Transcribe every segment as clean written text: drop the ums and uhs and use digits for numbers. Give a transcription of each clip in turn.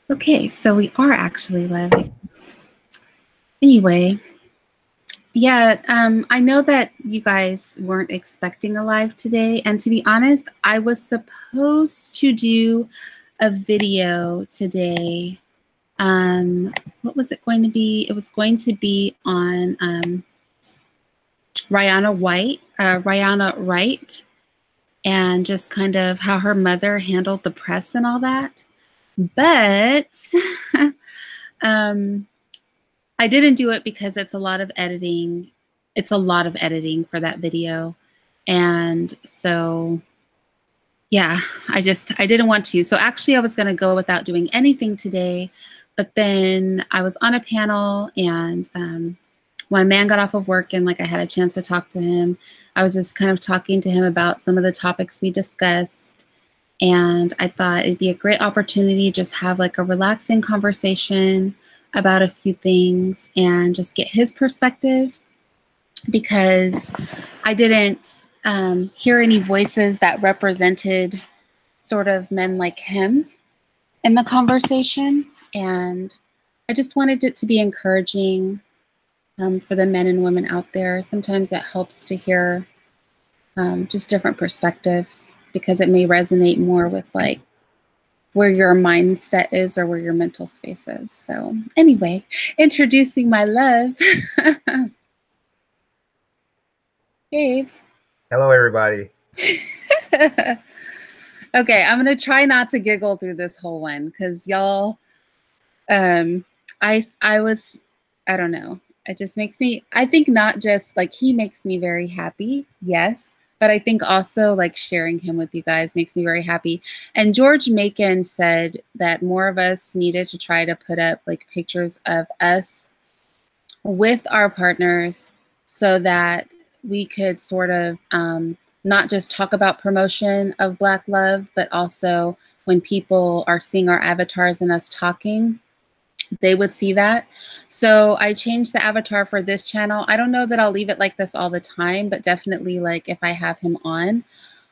Okay, so we are actually live. I guess. Anyway, yeah, I know that you guys weren't expecting a live today, and to be honest, I was supposed to do a video today. What was it going to be? It was going to be on Rihanna Wright, and just kind of how her mother handled the press and all that. But I didn't do it because it's a lot of editing. It's a lot of editing for that video. And so, yeah, I didn't want to. So actually I was going to go without doing anything today, but then I was on a panel and my man got off of work and like I had a chance to talk to him. I was just kind of talking to him about some of the topics we discussed. And I thought it'd be a great opportunity just have like a relaxing conversation about a few things and just get his perspective, because I didn't hear any voices that represented sort of men like him in the conversation. And I just wanted it to be encouraging for the men and women out there. Sometimes it helps to hear just different perspectives, because it may resonate more with like where your mindset is or where your mental space is. So anyway, introducing my love. Gabe. Hello, everybody. Okay, I'm gonna try not to giggle through this whole one because y'all, I was, I don't know. It just makes me, I think not just like he makes me very happy, yes, but I think also like sharing him with you guys makes me very happy. And George Macon said that more of us needed to try to put up like pictures of us with our partners so that we could sort of not just talk about promotion of Black love, but also when people are seeing our avatars and us talking, they would see that. So I changed the avatar for this channel. I don't know that I'll leave it like this all the time, but definitely like if I have him on,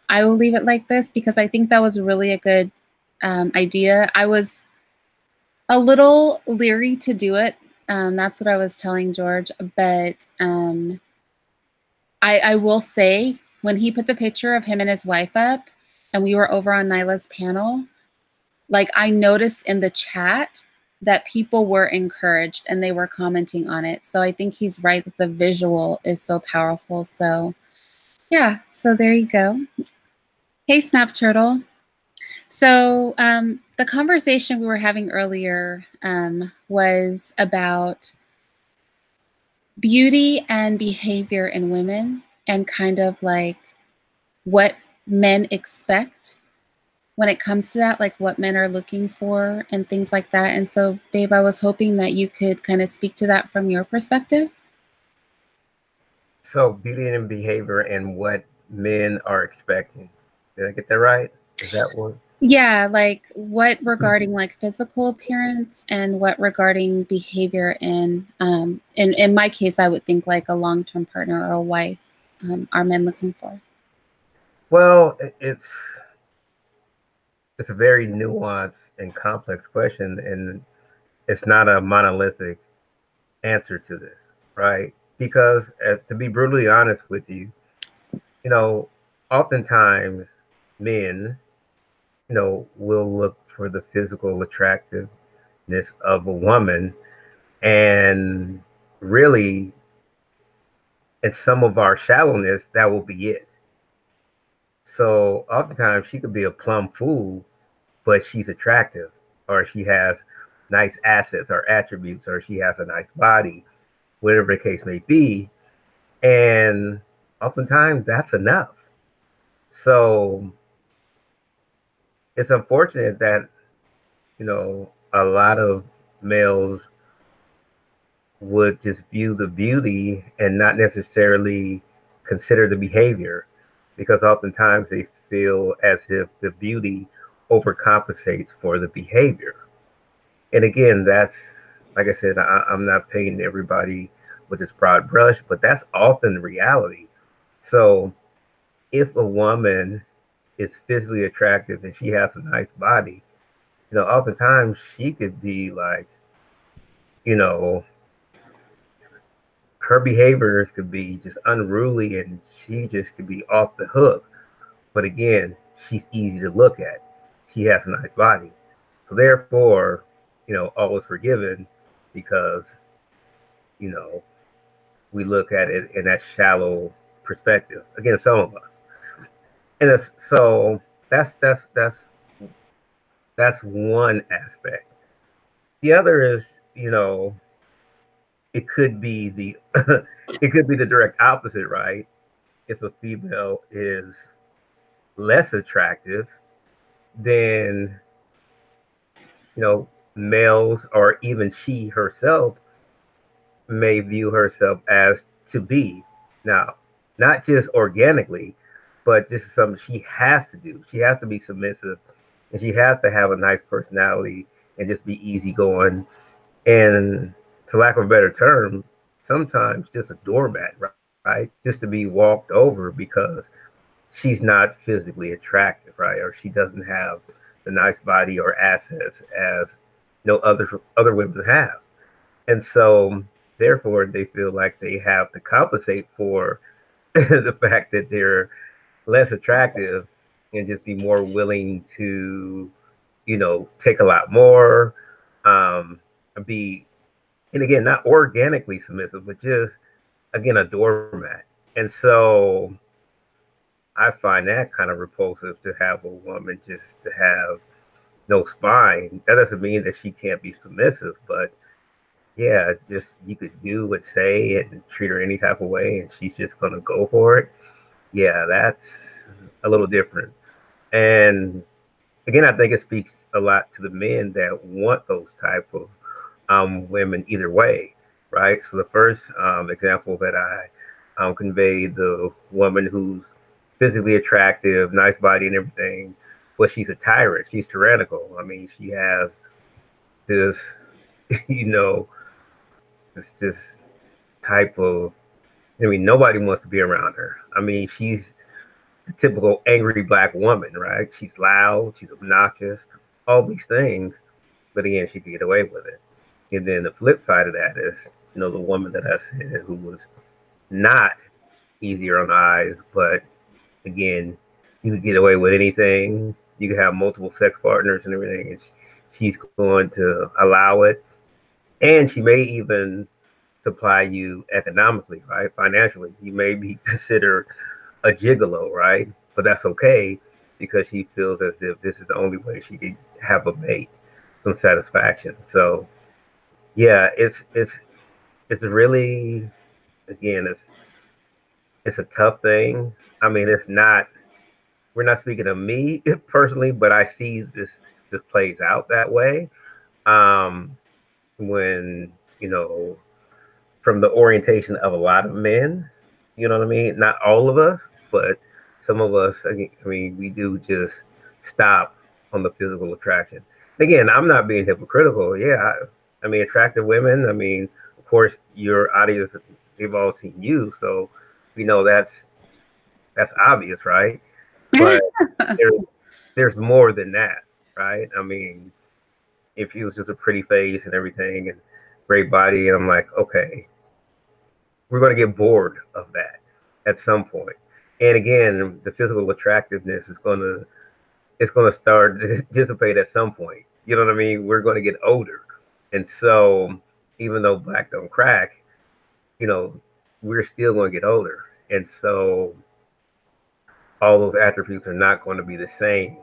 I will leave it like this because I think that was really a good idea. I was a little leery to do it. That's what I was telling George, but I will say when he put the picture of him and his wife up and we were over on Nyla's panel, like I noticed in the chat that people were encouraged and they were commenting on it. So I think he's right that the visual is so powerful. So yeah, so there you go. Hey, Snap Turtle. So the conversation we were having earlier was about beauty and behavior in women and kind of like what men expect when it comes to that, like what men are looking for and things like that. And so, babe, I was hoping that you could kind of speak to that from your perspective. So, beauty and behavior and what men are expecting. Did I get that right? Is that what? Yeah, like what regarding like physical appearance and what regarding behavior in my case, I would think like a long-term partner or a wife are men looking for? Well, it's a very nuanced and complex question, and it's not a monolithic answer to this, right? Because to be brutally honest with you, you know, oftentimes men, will look for the physical attractiveness of a woman, and really in some of our shallowness, that will be it. So oftentimes she could be a plum fool, but she's attractive, or she has nice assets or attributes, or she has a nice body, whatever the case may be. And oftentimes that's enough. So it's unfortunate that, a lot of males would just view the beauty and not necessarily consider the behavior, because oftentimes they feel as if the beauty overcompensates for the behavior. And again, that's, like I said, I'm not painting everybody with this broad brush, but that's often reality. So if a woman is physically attractive and she has a nice body, oftentimes she could be like, you know, her behaviors could be just unruly and she just could be off the hook. But again, she's easy to look at. She has a nice body. So therefore, all is forgiven because, you know, we look at it in that shallow perspective. Again, some of us. And so that's one aspect. The other is, it could be the it could be the direct opposite, right? If a female is less attractive, then males or even she herself may view herself as to be. Now, not just organically, but just something she has to do. She has to be submissive and she has to have a nice personality and just be easygoing. And to lack of a better term, sometimes just a doormat, right? Just to be walked over because she's not physically attractive, right? Or she doesn't have the nice body or assets as other women have. And so therefore they feel like they have to compensate for the fact that they're less attractive and just be more willing to, take a lot more, be, and again, not organically submissive, but just, again, a doormat. And so I find that kind of repulsive to have a woman just to have no spine. That doesn't mean that she can't be submissive, but yeah, just you could do what say and treat her any type of way and she's just gonna go for it. Yeah, that's a little different. And again, I think it speaks a lot to the men that want those type of women either way, right? So the first example that I conveyed, the woman who's physically attractive, nice body and everything, but she's a tyrant. She's tyrannical. I mean, she has this, this just type of, nobody wants to be around her. I mean, she's the typical angry black woman, right? She's loud, she's obnoxious, all these things. But again, she could get away with it. And then the flip side of that is, the woman that I said who was not easier on the eyes, but again, you could get away with anything. You could have multiple sex partners and everything, and she's going to allow it. And she may even supply you economically, right? Financially. You may be considered a gigolo, right? But that's okay because she feels as if this is the only way she can have a mate, some satisfaction. So yeah, it's really, again, it's a tough thing. I mean, we're not speaking of me personally, but I see this plays out that way. When, from the orientation of a lot of men, you know what I mean? Not all of us, but some of us, I mean, we do just stop on the physical attraction. Again, I'm not being hypocritical. Yeah, I mean, attractive women. I mean, of course, your audience, they've all seen you, so we know that's obvious, right? But there's more than that, right? I mean, if it was just a pretty face and everything and great body, and I'm like, okay, we're going to get bored of that at some point. And again, the physical attractiveness is going to start to dissipate at some point. You know what I mean? We're going to get older. And so even though black don't crack, we're still going to get older. And so all those attributes are not going to be the same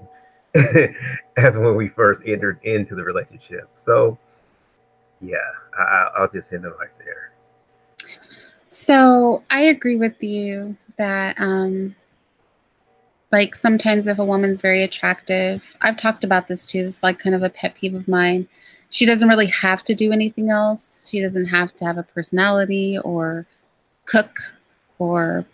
as when we first entered into the relationship. So yeah, I'll just end it right there. So I agree with you that like sometimes if a woman's very attractive, I've talked about this too, it's like kind of a pet peeve of mine. She doesn't really have to do anything else. She doesn't have to have a personality or cook or,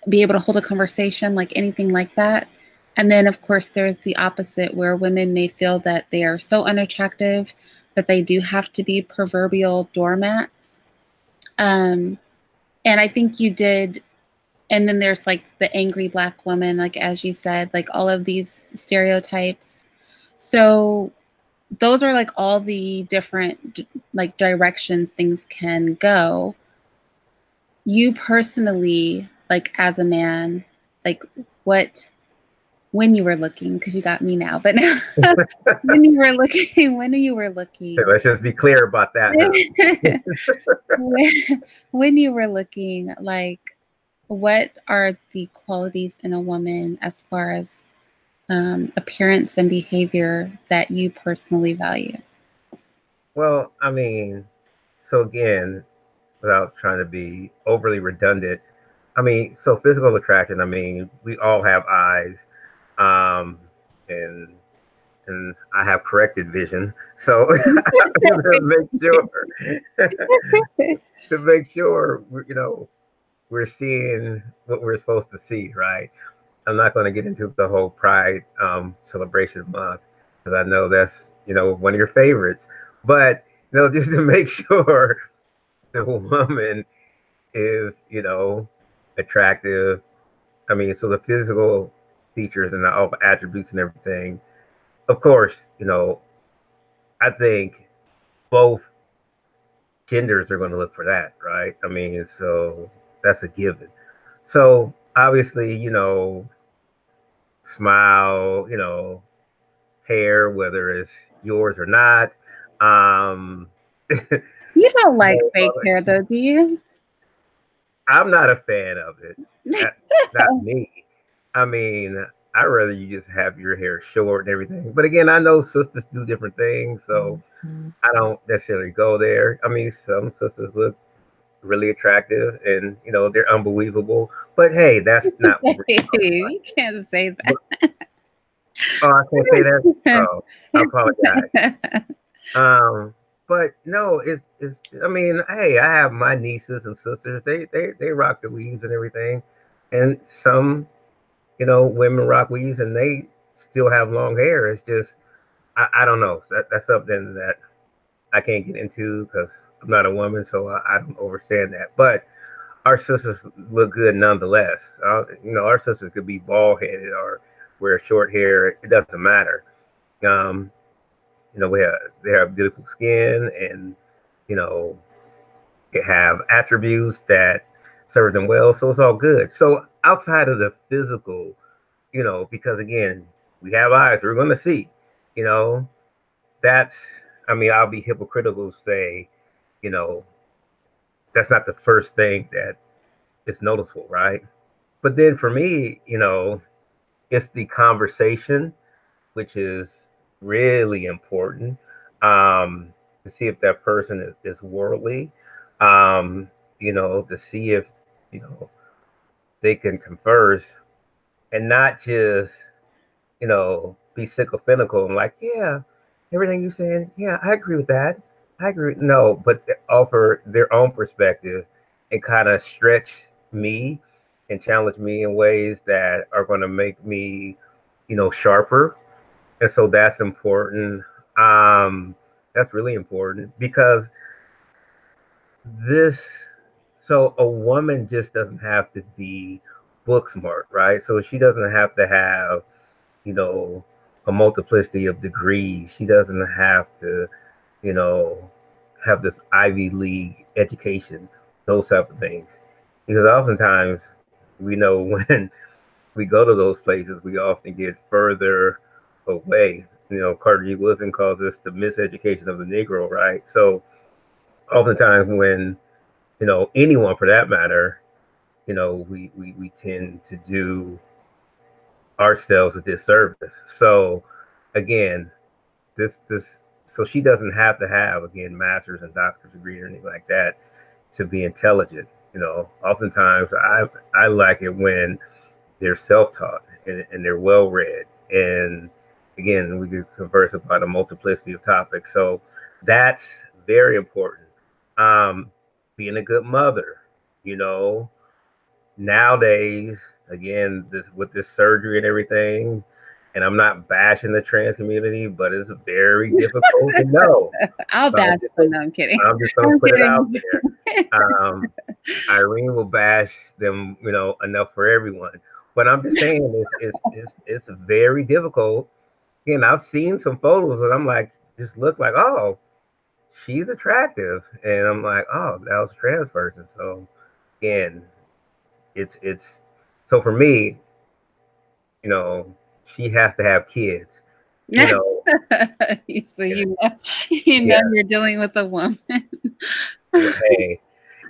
be able to hold a conversation, like anything like that. And then, of course, there's the opposite where women may feel that they are so unattractive that they do have to be proverbial doormats. And I think you did and then there's like the angry Black woman, like as you said, like all of these stereotypes. So those are like all the different like directions things can go. You personally, like as a man, like what, when you were looking, because you got me now, but now when you were looking, So let's just be clear about that now. when you were looking, like what are the qualities in a woman as far as appearance and behavior that you personally value? Well, I mean, so again, without trying to be overly redundant, I mean, so physical attraction, I mean, we all have eyes, um, and I have corrected vision. So to make sure to make sure you know we're seeing what we're supposed to see, right? I'm not going to get into the whole Pride celebration month because I know that's one of your favorites. But just to make sure the woman is attractive. I mean, so the physical features and all the attributes and everything. Of course, I think both genders are going to look for that, right? I mean, so that's a given. So obviously, smile, hair, whether it's yours or not. Um, You don't like fake hair though, do you? I'm not a fan of it. Not me. I mean, I'd rather you just have your hair short and everything. But again, I know sisters do different things, so I don't necessarily go there. I mean, some sisters look really attractive and they're unbelievable. But hey, that's not what we're talking about. You can't say But, oh, I can't say that. Oh, I apologize. that. But no, it's. I mean, hey, I have my nieces and sisters. They rock the weaves and everything, and some women rock weaves and they still have long hair. It's just I don't know. That's something that I can't get into because I'm not a woman, so I don't understand that. But our sisters look good nonetheless. Our sisters could be bald headed or wear short hair. It doesn't matter. Um, they have beautiful skin and they have attributes that serve them well. So it's all good. So outside of the physical, because again, we have eyes, we're going to see, you know, that's, I mean, I'll be hypocritical to say, you know, that's not the first thing that is noticeable, right? But then for me, it's the conversation, which is really important, to see if that person is worldly, um, to see if, you know, they can converse and not just, be sycophantical and like, yeah, everything you're saying, yeah, I agree with that. I agree. No, but offer their own perspective and kind of stretch me and challenge me in ways that are going to make me, sharper. And so that's important. That's really important because this, so a woman just doesn't have to be book smart, right? So she doesn't have to have, you know, a multiplicity of degrees. She doesn't have to, you know, have this Ivy League education, those type of things. Because oftentimes we know when we go to those places, we often get further away. Carter G. Woodson calls this the miseducation of the Negro, right? So oftentimes when, anyone for that matter, we tend to do ourselves a disservice. So again, this so she doesn't have to have again master's and doctor's degree or anything like that to be intelligent. Oftentimes I like it when they're self-taught and they're well read. And again, we could converse about a multiplicity of topics. So that's very important. Um, Being a good mother, you know, nowadays, again, with this surgery and everything, and I'm not bashing the trans community, but it's very difficult to know. I'll So bash them. No, I'm kidding. I'm just gonna I'm put it out kidding. there. Irene will bash them, enough for everyone. But I'm just saying it's very difficult. Again, I've seen some photos and I'm like, just look like, oh, she's attractive. And I'm like, oh, that was a trans person. So again, it's so for me, she has to have kids. You know, So yeah. you're dealing with a woman. Hey,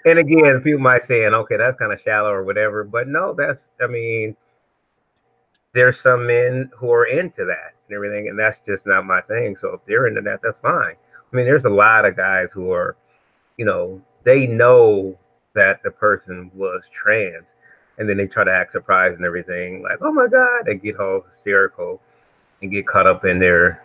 and again, people might say, okay, that's kind of shallow or whatever, but no, I mean, there's some men who are into that and everything, and that's just not my thing. So if they're into that, that's fine. I mean, there's a lot of guys who are, they know that the person was trans, and then they try to act surprised and everything, like, oh my God, they get all hysterical and get caught up in their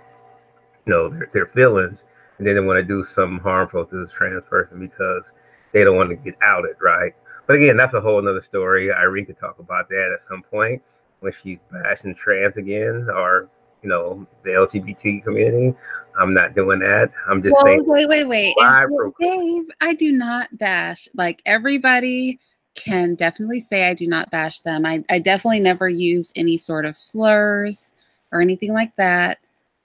feelings, and then they want to do something harmful to this trans person because they don't want to get outed, right? But again, that's a whole nother story. Irene could talk about that at some point when she's bashing trans again, or the LGBT community. I'm not doing that. I'm just saying. Wait. Dave, I do not bash. Like, everybody can definitely say I do not bash them. I definitely never use any sort of slurs or anything like that.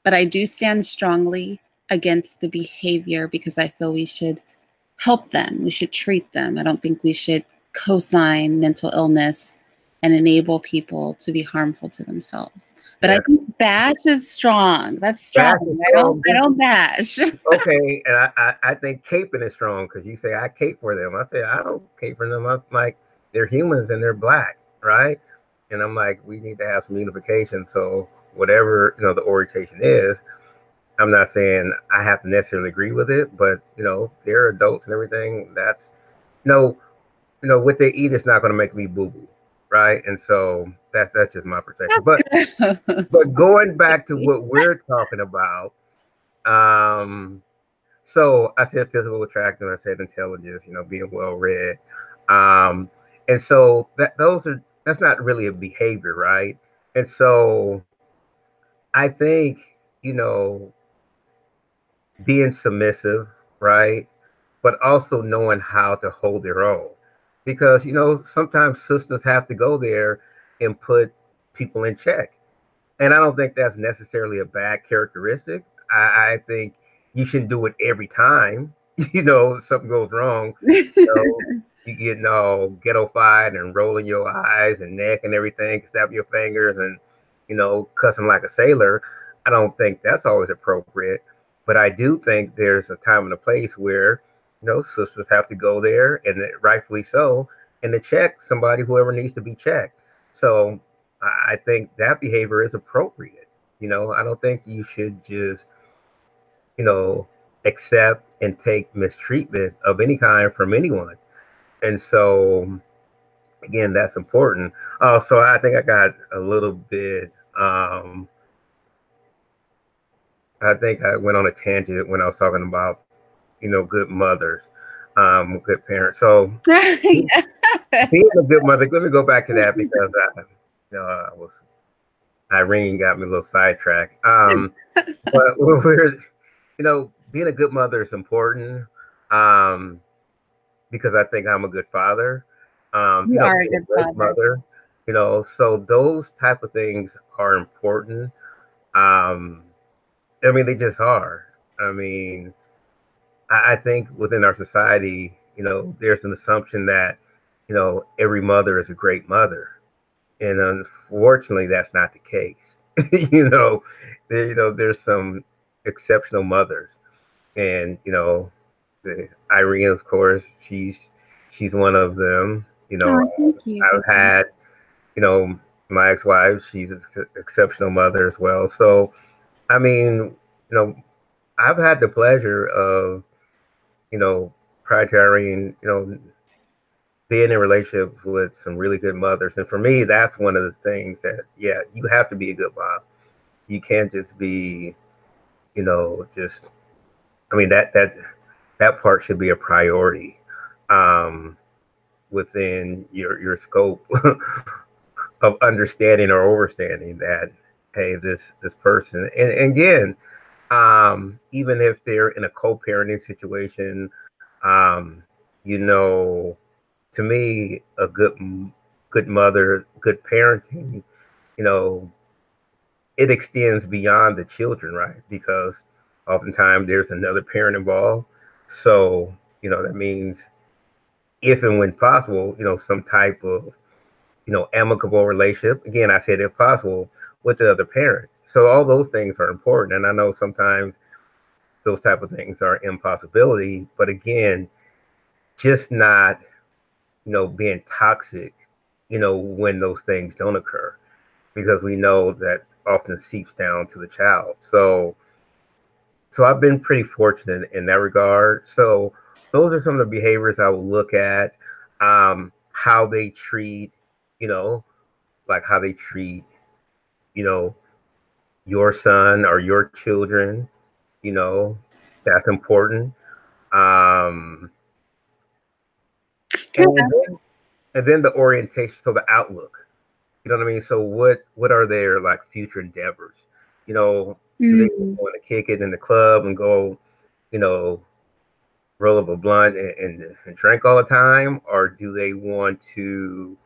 But I do stand strongly against the behavior because I feel we should help them. We should treat them. I don't think we should co-sign mental illness and enable people to be harmful to themselves. But I think bash is strong. That's strong. I don't bash. Okay, and I think caping is strong because you say I cape for them. I say I don't cape for them. I'm like, they're humans and they're black, right? And I'm like, we need to have some unification. So whatever the orientation is, I'm not saying I have to necessarily agree with it, but they're adults and everything. That's what they eat is not going to make me boo boo, right? And so that's just my perspective. But going back to what we're talking about, so I said physical attractiveness, I said intelligence, being well read, and so that's not really a behavior, right? And so I think being submissive, right? But also knowing how to hold their own. Because, sometimes sisters have to go there and put people in check. And I don't think that's necessarily a bad characteristic. I think you shouldn't do it every time, something goes wrong. You get all ghetto-fied and rolling your eyes and neck and everything, snap your fingers and, cussing like a sailor. I don't think that's always appropriate. But I do think there's a time and a place where, sisters have to go there, and rightfully so, and to check somebody, whoever needs to be checked. So I think that behavior is appropriate. I don't think you should just, accept and take mistreatment of any kind from anyone. And so, again, that's important. So I think I got a little bit, I think I went on a tangent when I was talking about, good mothers, good parents. So being a good mother, let me go back to that because Irene got me a little sidetracked. But we're, being a good mother is important because I think I'm a good father. You are a good mother. So those type of things are important. I mean, they just are. I mean, I think within our society, there's an assumption that, every mother is a great mother. And unfortunately, that's not the case. There's some exceptional mothers. And, Irene, of course, she's one of them. Thank you. I've had, my ex-wife, she's an exceptional mother as well. So, I mean, I've had the pleasure of, prior to Irene, being in a relationship with some really good mothers. And for me, that's one of the things that, yeah, you have to be a good mom. You can't just be, I mean, that part should be a priority within your scope of understanding or overstanding that, hey, this person, and again, even if they're in a co-parenting situation, um, you know, to me, a good mother, good parenting, you know, it extends beyond the children, right? Because oftentimes there's another parent involved. So, that means if and when possible, some type of, amicable relationship. Again, I said if possible with the other parent. So all those things are important. And I know sometimes those type of things are impossibility, but again, just not, being toxic, when those things don't occur, because we know that often seeps down to the child. So I've been pretty fortunate in that regard. So those are some of the behaviors I will look at. How they treat, you know, like how they treat, you know, your son or your children, you know, that's important. Um, Can I and then, and then the orientation, so the outlook. You know what I mean? So what are their like future endeavors? You know, do they mm, want to kick it in the club and go, you know, roll up a blunt and drink all the time, or do they want to,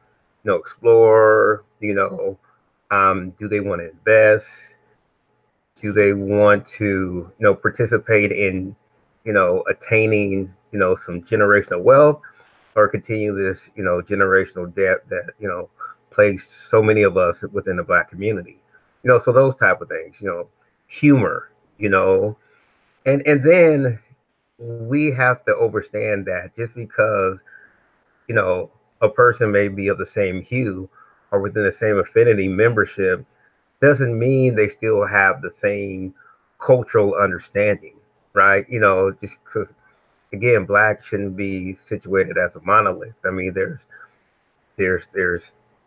explore? Do they want to invest? Do they want to, participate in, attaining, some generational wealth, or continue this, generational debt that, plagues so many of us within the Black community? So those type of things, humor, you know, and then we have to understand that just because, you know, a person may be of the same hue or within the same affinity membership doesn't mean they still have the same cultural understanding, right? Just because, again, Black shouldn't be situated as a monolith. I mean, there's there's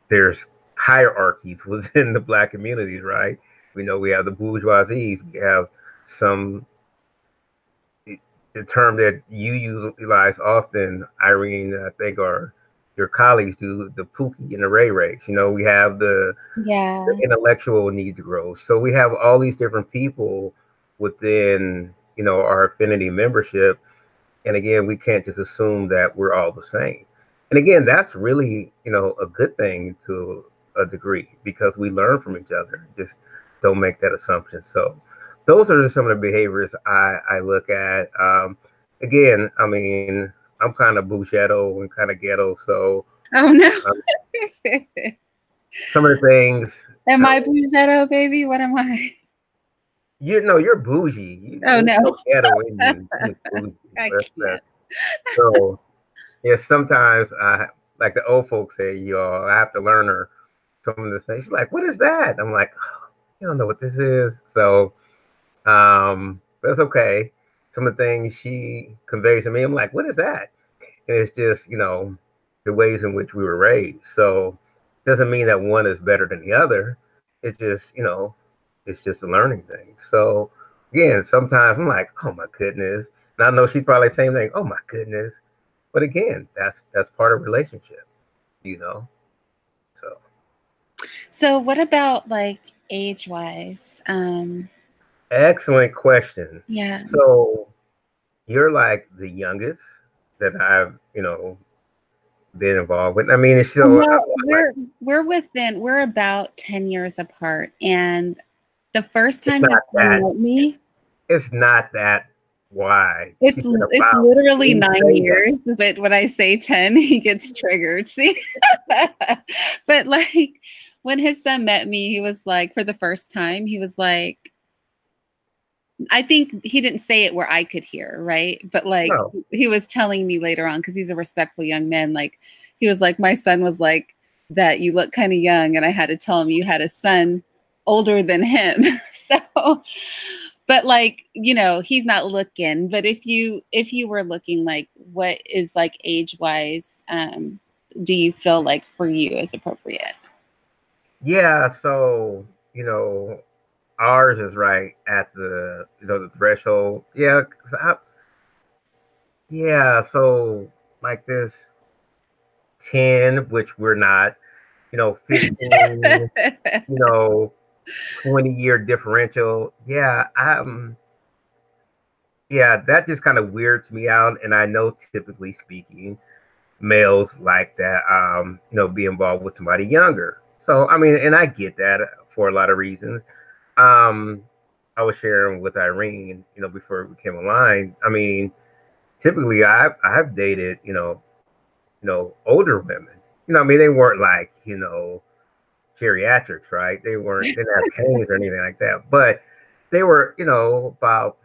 there's hierarchies within the Black communities, right? We know we have the bourgeoisies, we have some, the term that you utilize often, Irene, I think, or your colleagues do, the Pookie and the Ray Rays. We have the yeah. intellectual need to grow. So we have all these different people within, our affinity membership. And again, we can't just assume that we're all the same. And again, that's really, a good thing to a degree, because we learn from each other. Just don't make that assumption. So those are some of the behaviors I look at. Again, I mean, I'm kind of bugetto and kind of ghetto. So Oh no. um, some of the things, Am uh, I Bougetto, baby? What am I? you're bougie. Oh There's no. no ghetto in you. You're bougie. I That's, can't. so yeah, sometimes like the old folks say, I have to learn her some of the things. She's like, "What is that?" I'm like, oh, "You don't know what this is." So, that's okay. Some of the things she conveys to me, I'm like, "What is that?" And it's just, the ways in which we were raised. So, doesn't mean that one is better than the other. It's just, it's just a learning thing. So, again, sometimes I'm like, "Oh my goodness," and I know she's probably the same thing. "Oh my goodness." But again, that's part of relationship, you know. So So what about like age wise? excellent question. Yeah. So you're like the youngest that I've, been involved with. I mean, it's still Well, like, we're about 10 years apart. And the first it's time not his son that met me, it's not that wide. She said it's about. literally Didn't 9 years, but when I say 10, he gets triggered. See? But like when his son met me, he was like, for the first time, he was like, I think he didn't say it where I could hear, right? But like No, he was telling me later on, because he's a respectful young man, like he was like, my son was like, that you look kind of young, and I had to tell him you had a son older than him. So, but like, he's not looking. But if you were looking, like what is like age wise, do you feel like for you is appropriate? yeah. So ours is right at the the threshold. Yeah, yeah. So like this 10, which we're not, 15, you know, 20-year differential. Yeah, yeah, that just kind of weirds me out. And I know, typically speaking, males like that, be involved with somebody younger. So, I mean, and I get that for a lot of reasons. Um, I was sharing with Irene, before we came online. I mean, typically I've dated, older women. I mean, they weren't like, geriatrics, right? They didn't have canes or anything like that, but they were, about,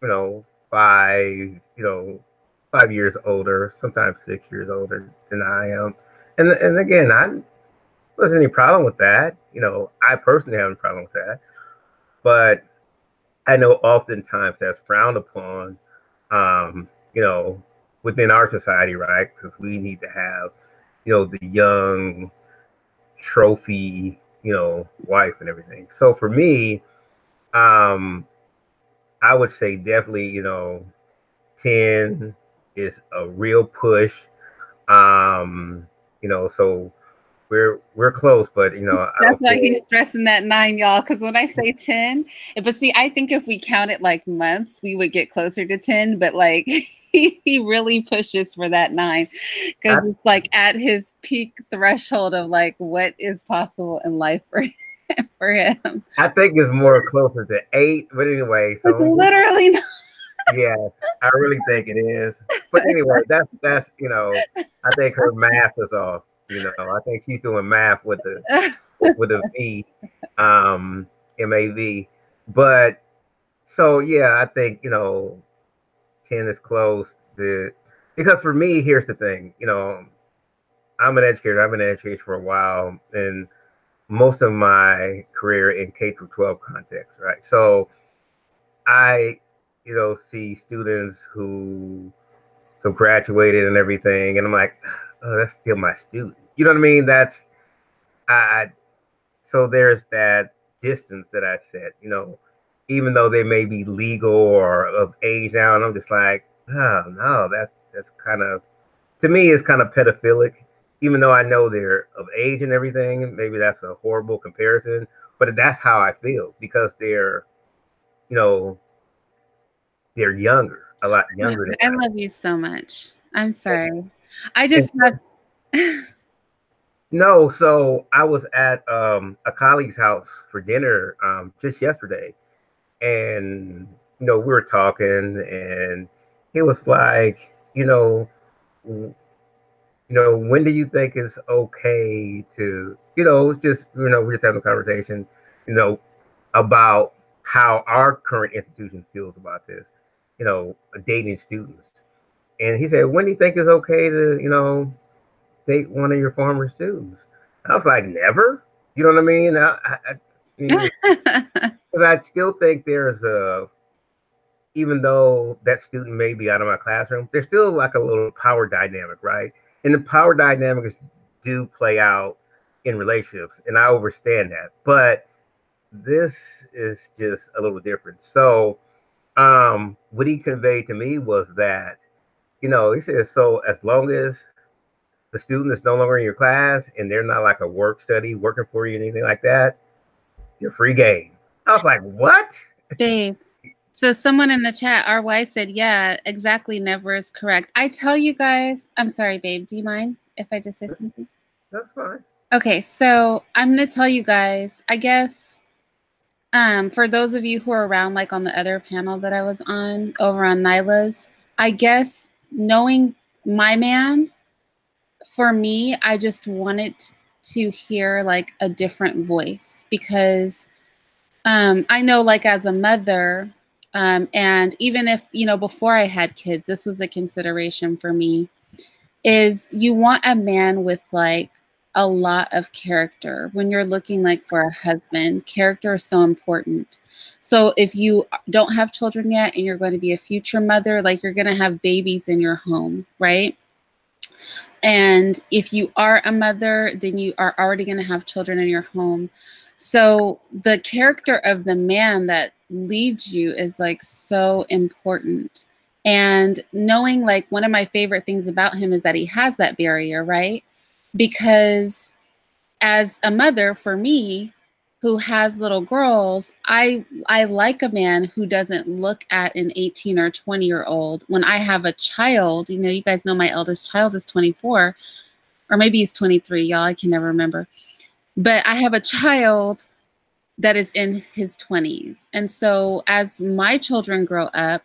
5, 5 years older, sometimes 6 years older than I am. And again, I wasn't any problem with that. I personally have a problem with that, but I know oftentimes that's frowned upon, um, you know, within our society, right? Because we need to have, the young trophy, wife and everything. So for me, um, I would say definitely, 10 is a real push. So we're close, but I That's don't why feel. he's stressing that 9, y'all. Because when I say 10, but see, I think if we count it like months, we would get closer to 10. But like, he really pushes for that 9 because I, it's like at his peak threshold of like what is possible in life for for him. I think it's more closer to 8, but anyway, It's so literally not. yes, I really think it is. But anyway, that's I think her math is off. I think she's doing math with a V, MAV. But so yeah, I think 10 is close. Because for me, here's the thing. I'm an educator. I've been an educator for a while, and most of my career in K through 12 context, right? So I, see students who have graduated and everything, and I'm like, oh, that's still my student. You know what I mean? I. So there's that distance that I set. Even though they may be legal or of age now, and I'm just like, oh no, that's kind of, to me, it's kind of pedophilic. Even though I know they're of age and everything, maybe that's a horrible comparison, but that's how I feel because you know, they're younger, a lot younger than I love you so much. I'm sorry. I I am. just have. No, so I was at a colleague's house for dinner just yesterday, and we were talking, and he was like, when do you think it's okay to, it's just, we're just having a conversation, you know, about how our current institution feels about this, dating students. And he said, when do you think it's okay to, date one of your former students? And I was like, never. You know what I mean? Because I still think there's even though that student may be out of my classroom, there's still like a little power dynamic, right? And the power dynamics do play out in relationships, and I understand that. But this is just a little different. So, what he conveyed to me was that, he said, so as long as the student is no longer in your class and they're not like a work study working for you, anything like that, you're free game. I was like, what? Babe. So someone in the chat, RY said, yeah, exactly. Never is correct. I tell you guys, I'm sorry, babe. Do you mind if I just say something? That's fine. Okay, so I'm going to tell you guys, I guess, for those of you who are around, like on the other panel that I was on over on Nyla's, I guess knowing my man, for me, I just wanted to hear like a different voice because I know like as a mother, and even if, before I had kids, this was a consideration for me, is you want a man with like a lot of character. When you're looking like for a husband, character is so important. So if you don't have children yet and you're going to be a future mother, like you're going to have babies in your home, right? And if you are a mother, then you are already going to have children in your home. So the character of the man that leads you is like so important. And knowing like one of my favorite things about him is that he has that barrier, right? Because as a mother, for me, who has little girls, I like a man who doesn't look at an 18 or 20-year-old. When I have a child, you know, you guys know my eldest child is 24, or maybe he's 23, y'all, I can never remember. But I have a child that is in his 20s. And so as my children grow up,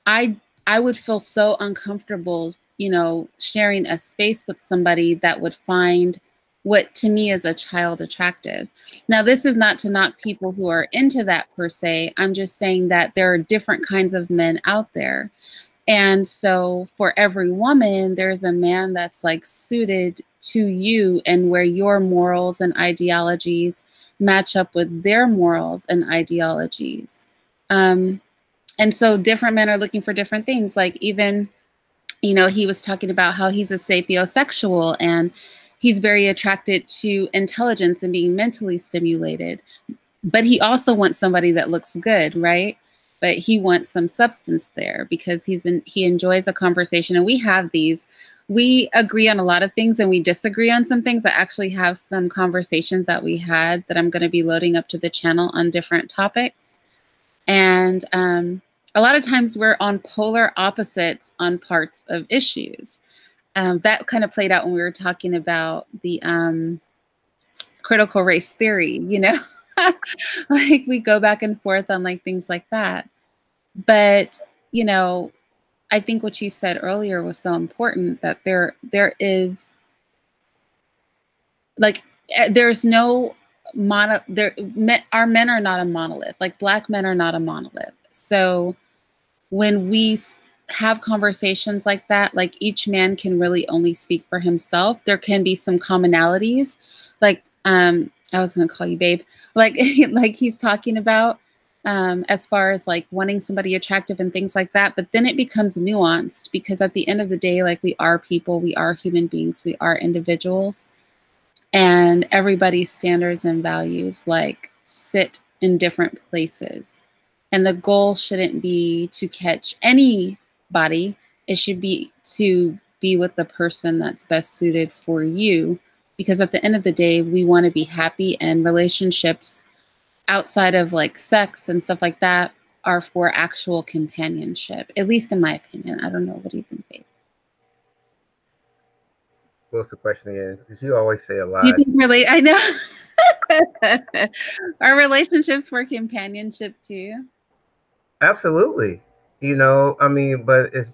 I would feel so uncomfortable, you know, sharing a space with somebody that would find what to me is a child attractive. Now, this is not to knock people who are into that per se. I'm just saying that there are different kinds of men out there. And so for every woman, there's a man that's like suited to you and where your morals and ideologies match up with their morals and ideologies. And so different men are looking for different things. Like even, you know, he was talking about how he's a sapiosexual and he's very attracted to intelligence and being mentally stimulated. But he also wants somebody that looks good, right? But he wants some substance there because he enjoys a conversation. And we have these. We agree on a lot of things and we disagree on some things. I actually have some conversations that we had that I'm going to be loading up to the channel on different topics. And a lot of times we're on polar opposites on parts of issues. That kind of played out when we were talking about the critical race theory, you know, like we go back and forth on like things like that. But, you know, I think what you said earlier was so important that there is like, there's no our men are not a monolith. Like Black men are not a monolith. So when we have conversations like that, like each man can really only speak for himself. There can be some commonalities, like I was gonna call you babe, like like he's talking about as far as like wanting somebody attractive and things like that. But then it becomes nuanced because at the end of the day, like we are people, we are human beings, we are individuals, and everybody's standards and values like sit in different places. And the goal shouldn't be to catch anybody. It should be to be with the person that's best suited for you. Because at the end of the day, we want to be happy, and relationships outside of like sex and stuff like that are for actual companionship, at least in my opinion. I don't know. What do you think, babe? What's the question again? Because you always say a lot. Do you think really? I know. Are relationships for companionship too? Absolutely. You know, I mean, but it's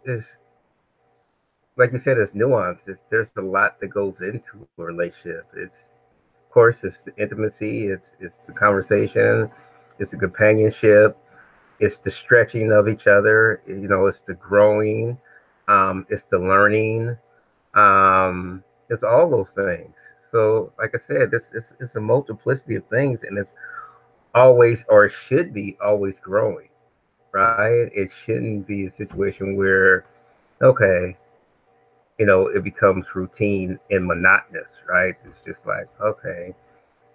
like you said, it's nuance. There's a lot that goes into a relationship. It's, of course, it's the intimacy, it's the conversation, it's the companionship, it's the stretching of each other. You know, it's the growing, it's the learning, it's all those things. So, like I said, it's a multiplicity of things, and it's always, or it should be always growing. Right? It shouldn't be a situation where, okay, you know, it becomes routine and monotonous, right? It's just like, okay,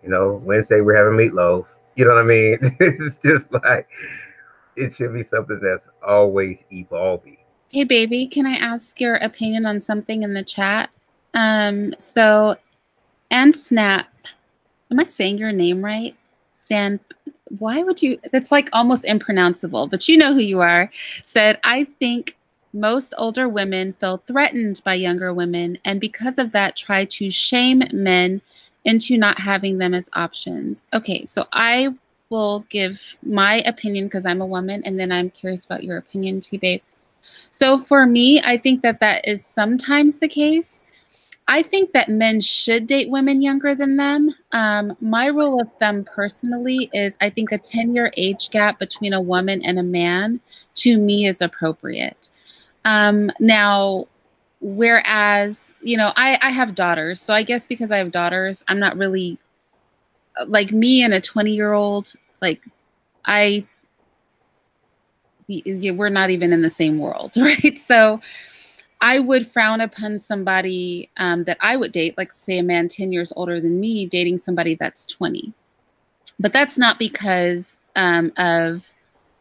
you know, Wednesday we're having meatloaf. You know what I mean? It's just like, it should be something that's always evolving. Hey, baby, can I ask your opinion on something in the chat? So, and Snap, am I saying your name right? Why would you, that's like almost impronounceable, but you know who you are, said, I think most older women feel threatened by younger women and because of that try to shame men into not having them as options. Okay, so I will give my opinion because I'm a woman, and then I'm curious about your opinion too, babe. So for me, I think that that is sometimes the case. I think that men should date women younger than them. My rule of thumb personally is I think a 10-year age gap between a woman and a man to me is appropriate. Now, whereas, you know, I have daughters. So I guess because I have daughters, I'm not really like me and a 20-year-old, like we're not even in the same world, right? So I would frown upon somebody that I would date, like say a man 10 years older than me, dating somebody that's 20. But that's not because of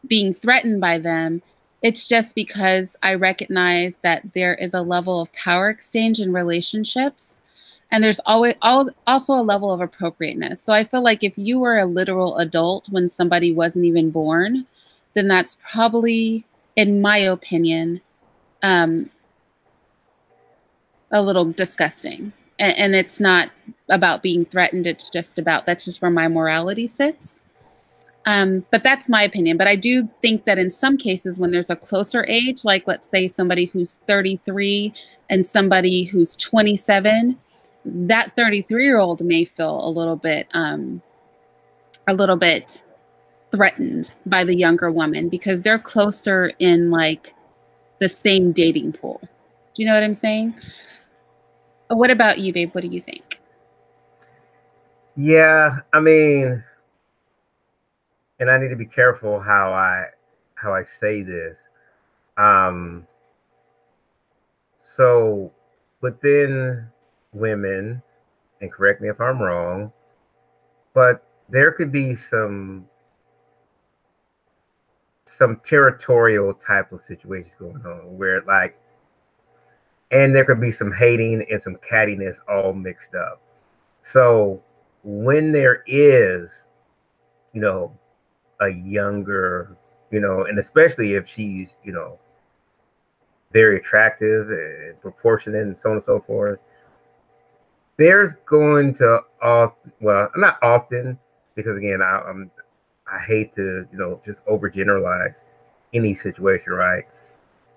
being threatened by them. It's just because I recognize that there is a level of power exchange in relationships. And there's also a level of appropriateness. So I feel like if you were a literal adult when somebody wasn't even born, then that's probably, in my opinion, a little disgusting. And it's not about being threatened. It's just about, that's just where my morality sits. But that's my opinion. But I do think that in some cases, when there's a closer age, like let's say somebody who's 33 and somebody who's 27, that 33-year-old may feel a little bit threatened by the younger woman because they're closer in like the same dating pool. Do you know what I'm saying? What about you, babe? What do you think? Yeah, I mean, and I need to be careful how I say this. So within women, and correct me if I'm wrong, but there could be some territorial type of situations going on where like, and there could be some hating and some cattiness all mixed up. So when there is, you know, a younger, you know, and especially if she's, you know, very attractive and proportionate and so on and so forth, there's going to well, not often, because again, I hate to, you know, just overgeneralize any situation, right?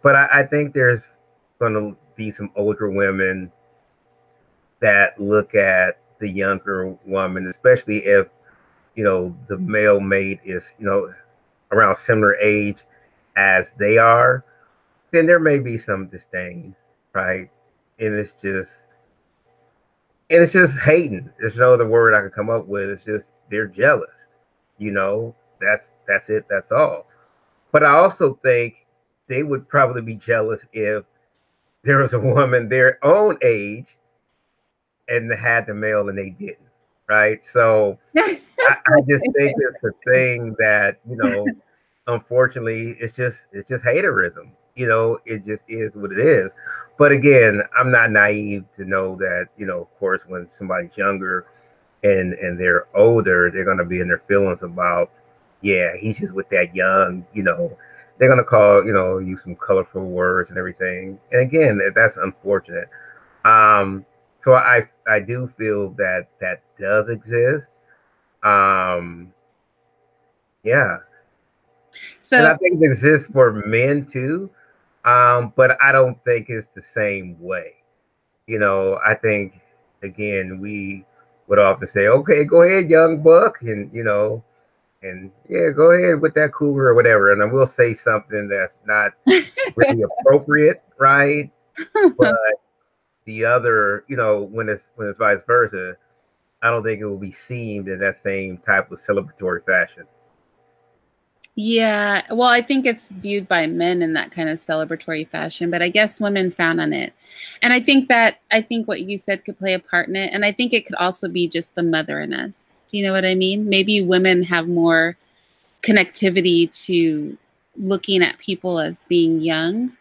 But I think there's going to be some older women that look at the younger woman, especially if, you know, the male mate is, you know, around similar age as they are, then there may be some disdain, right? And it's just hating. There's no other word I could come up with. It's just they're jealous. You know, that's it. That's all. But I also think they would probably be jealous if there was a woman their own age and had the male and they didn't, right? So I just think it's a thing that, you know, unfortunately it's just haterism. You know, it just is what it is. But again, I'm not naive to know that, you know, of course, when somebody's younger and they're older, they're gonna be in their feelings about, yeah, he's just with that young, you know, they're gonna call, you know, use some colorful words and everything. And again, that's unfortunate. So I do feel that that does exist. Um, yeah, and So I think it exists for men too. But I don't think it's the same way. You know, I think again we would often say, "Okay, go ahead, young buck," and you know, and yeah, go ahead with that cougar or whatever, and I will say something that's not really appropriate, right? But the other, you know, when it's vice versa, I don't think it will be seen in that same type of celebratory fashion. yeah, well, I think it's viewed by men in that kind of celebratory fashion, but I guess women frown on it. And I think what you said could play a part in it. And I think it could also be just the mother in us. Do you know what I mean? Maybe women have more connectivity to looking at people as being young,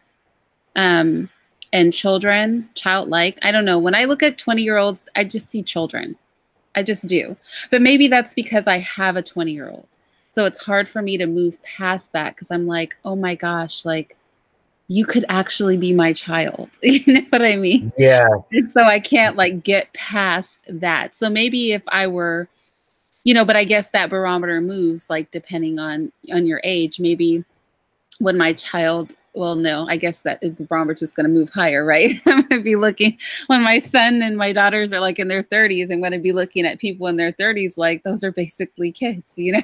um, and childlike. I don't know. When I look at 20-year-olds, I just see children. I just do. But maybe that's because I have a 20-year-old. So it's hard for me to move past that because I'm like, oh my gosh, like you could actually be my child. You know what I mean? Yeah, And so I can't like get past that. So maybe if I were, you know, but I guess that barometer moves like depending on your age. Maybe when my child, well, no, I guess that the barometer's just going to move higher, right? I'm going to be looking when my son and my daughters are like in their 30s. I'm going to be looking at people in their 30s like those are basically kids, you know?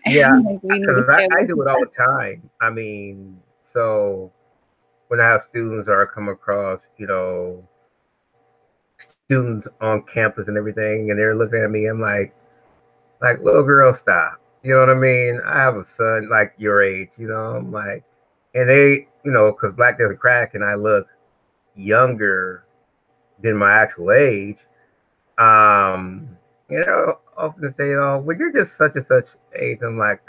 yeah, And like, we need to because stay I away do from it all the time. I mean, so when I have students or I come across, you know, students on campus and everything, and they're looking at me, I'm like little girl, stop. You know what I mean? I have a son like your age, you know. I'm like, and they, you know, because black doesn't crack, and I look younger than my actual age. Um, you know, often say, "Oh, well, you're just such and such age." I'm like,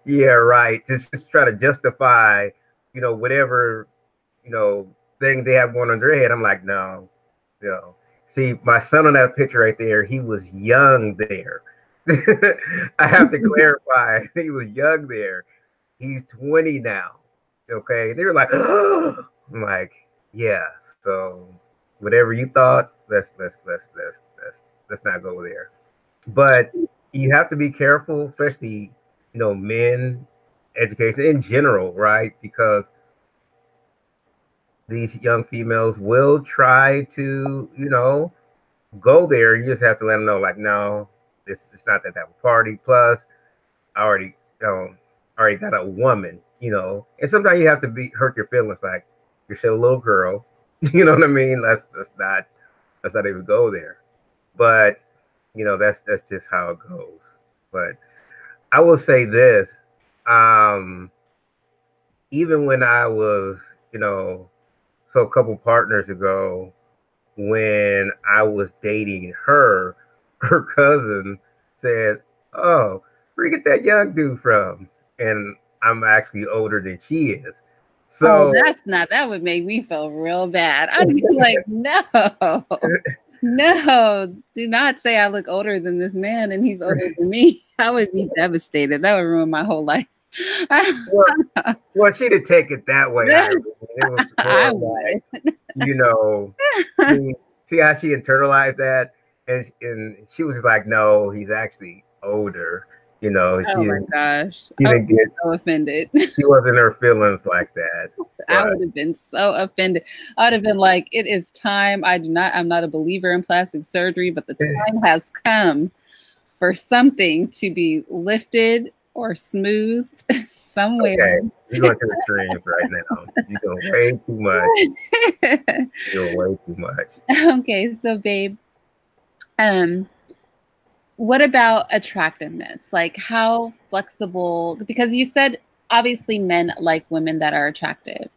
yeah, right. Just try to justify, you know, whatever, you know, thing they have going on their head. I'm like, no, no. See, my son on that picture right there, he was young there. I have to clarify, he was young there. He's 20 now. Okay. They were like, oh, I'm like, yeah. So whatever you thought, let's not go there. But you have to be careful, especially, men, education in general, right? Because these young females will try to, go there. You just have to let them know, like, no, it's not that type of party. Plus, I already got a woman, and sometimes you have to hurt your feelings, like you're still a little girl. You know what I mean? Let's not even go there. But that's just how it goes. But I will say this, even when I was, so a couple partners ago, when I was dating her cousin said, "Oh, where you get that young dude from?" And I'm actually older than she is. So that would make me feel real bad. I'd be like, no, no, do not say I look older than this man and he's older than me. I would be devastated. That would ruin my whole life. well, she didn't take it that way. It was I would. See how she internalized that, and she was like, "No, he's actually older." Oh my gosh, she didn't get so offended. She wasn't her feelings like that. I would have been so offended. I would have been like, "It is time." I'm not a believer in plastic surgery, but the time has come for something to be lifted or smoothed somewhere. Okay. You're going to the extremes right now. You're doing way too much. You're doing way too much. Okay, so babe, what about attractiveness? Like, how flexible, because you said obviously men like women that are attractive,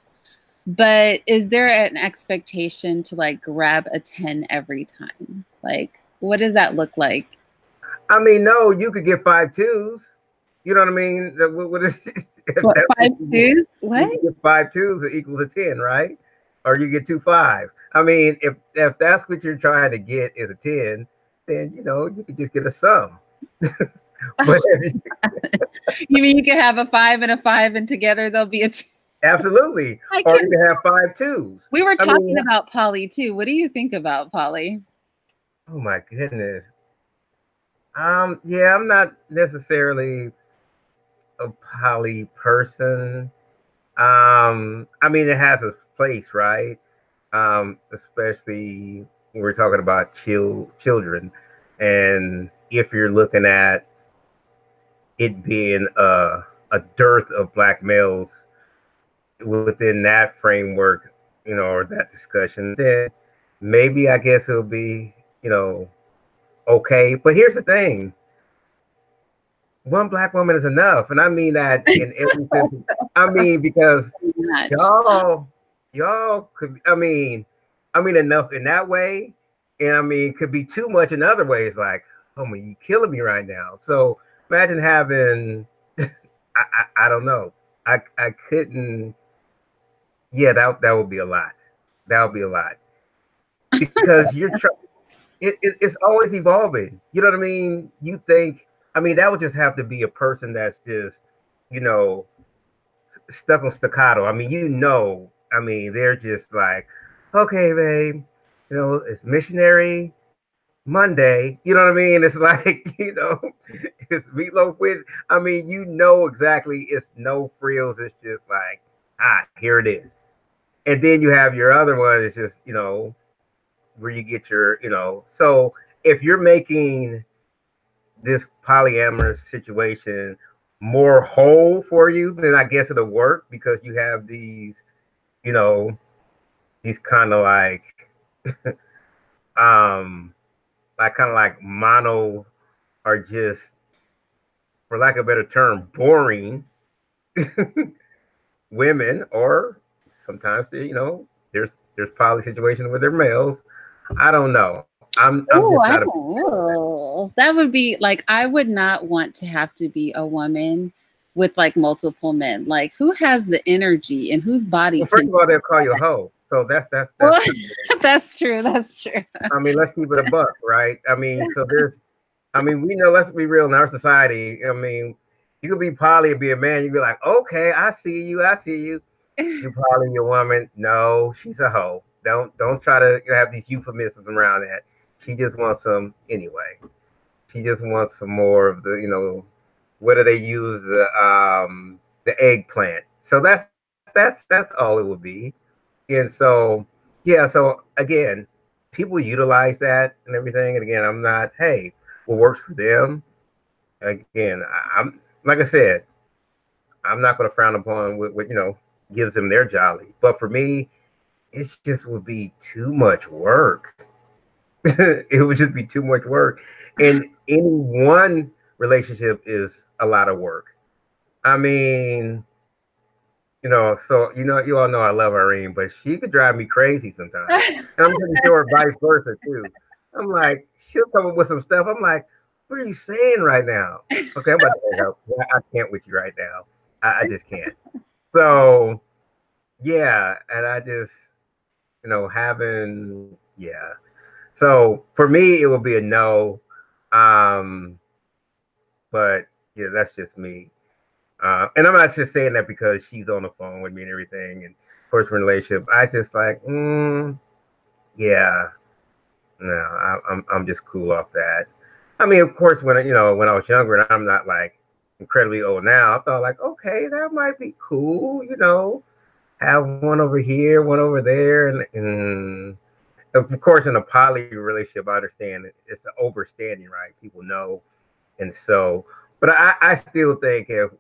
but is there an expectation to like grab a 10 every time? Like, what does that look like? I mean, no, you could get 5.2s. You know what I mean? What is 5.2s? What? You get 5.2s equals a 10, right? Or you get 2 5s. I mean, if that's what you're trying to get is a 10, then you could just get a sum. But you mean you can have a 5 and a 5 and together they'll be a 2? Absolutely. Or you can have 5.2s. We were talking about poly too. What do you think about poly? Oh my goodness. Yeah, I'm not necessarily a poly person. I mean, it has a place, right? Especially when we're talking about children, and if you're looking at it being a dearth of black males within that framework, or that discussion, then maybe I guess it'll be, okay. But here's the thing. One black woman is enough. And I mean that in every sense. I mean, because y'all could, I mean enough in that way. And I mean, could be too much in other ways. Like, oh my, you killing me right now. So imagine having, I don't know. I couldn't. Yeah, that would be a lot. That would be a lot. Because you're trying, it's always evolving. You know what I mean? You think, I mean, that would just have to be a person that's just, stuck on staccato. I mean, I mean, they're just like, okay, babe, it's missionary Monday. You know what I mean? It's like, it's meatloaf with, I mean, exactly, it's no frills. It's just like, here it is. And then you have your other one, it's just, where you get your, so if you're making this polyamorous situation more whole for you, then I guess it'll work, because you have these, these kind of like, like mono, are just, for lack of a better term, boring women, or sometimes, there's poly situations where they're males. I don't know. That would be like, I would not want to have to be a woman with like multiple men. Like, who has the energy and whose body? Well, first of all, they'll call you a hoe. So that's Well, that's true. That's true. I mean, let's keep it a buck, right? I mean, so there's, I mean, we know, let's be real in our society. I mean, you could be poly and be a man. You'd be like, okay, I see you. I see you. You poly, your woman. No, she's a hoe. Don't try to have these euphemisms around that. She just wants some anyway. She just wants some more of the, what do they use the eggplant. So that's all it would be. And so yeah, so again, people utilize that and everything. And again, I'm not, hey, what works for them. Again, I'm like I said, I'm not going to frown upon what gives them their jolly. But for me, it just would be too much work. It would just be too much work. And any one relationship is a lot of work. I mean, so you all know I love Irene, but she could drive me crazy sometimes. And I'm pretty sure vice versa too. I'm like, she'll come up with some stuff. I'm like, what are you saying right now? Okay, I'm about to hang up. I can't with you right now. I just can't. So yeah, and I just, yeah. So for me, it would be a no. But yeah, that's just me. And I'm not just saying that because she's on the phone with me and everything, and of course, in a relationship, I just like, yeah, no, I'm just cool off that. I mean, of course, when when I was younger, and I'm not like incredibly old now, I thought like, okay, that might be cool, have one over here, one over there, and of course, in a poly relationship, I understand it's the overstanding, right? People know, and so, but I still think if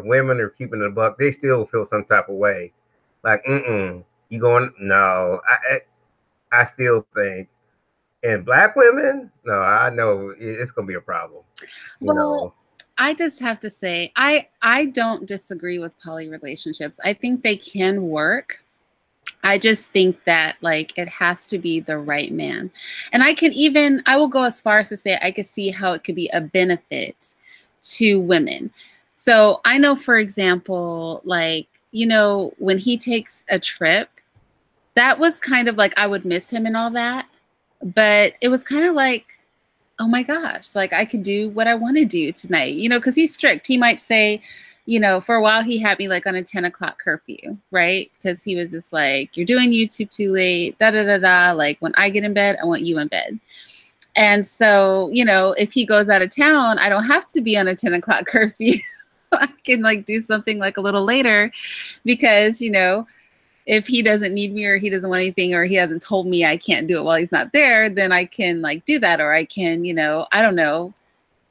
women are keeping it a buck, they still feel some type of way, like, you going? No, I still think, and black women, no, I know it's gonna be a problem. Well, I just have to say, I don't disagree with poly relationships. I think they can work. I just think that like it has to be the right man. And I will go as far as to say I could see how it could be a benefit to women. So I know, for example, like, when he takes a trip, that was kind of like I would miss him and all that. But it was kind of like, oh my gosh, like I could do what I want to do tonight, because he's strict. He might say, for a while he had me like on a 10 o'clock curfew, right? Because he was just like, you're doing YouTube too late, da da da da. Like when I get in bed, I want you in bed. And so, if he goes out of town, I don't have to be on a 10 o'clock curfew. I can like do something like a little later because, if he doesn't need me or he doesn't want anything or he hasn't told me I can't do it while he's not there, then I can like do that. Or I can, I don't know,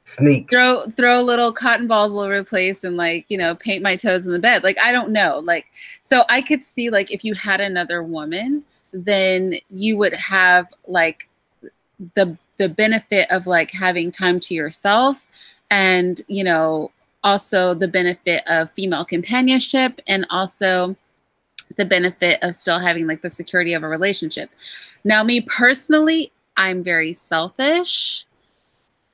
sneak, throw little cotton balls all over the place and like, paint my toes in the bed. Like, I don't know. Like, so I could see like if you had another woman, then you would have like the benefit of like having time to yourself and, also the benefit of female companionship and also the benefit of still having like the security of a relationship. Now, me personally, I'm very selfish.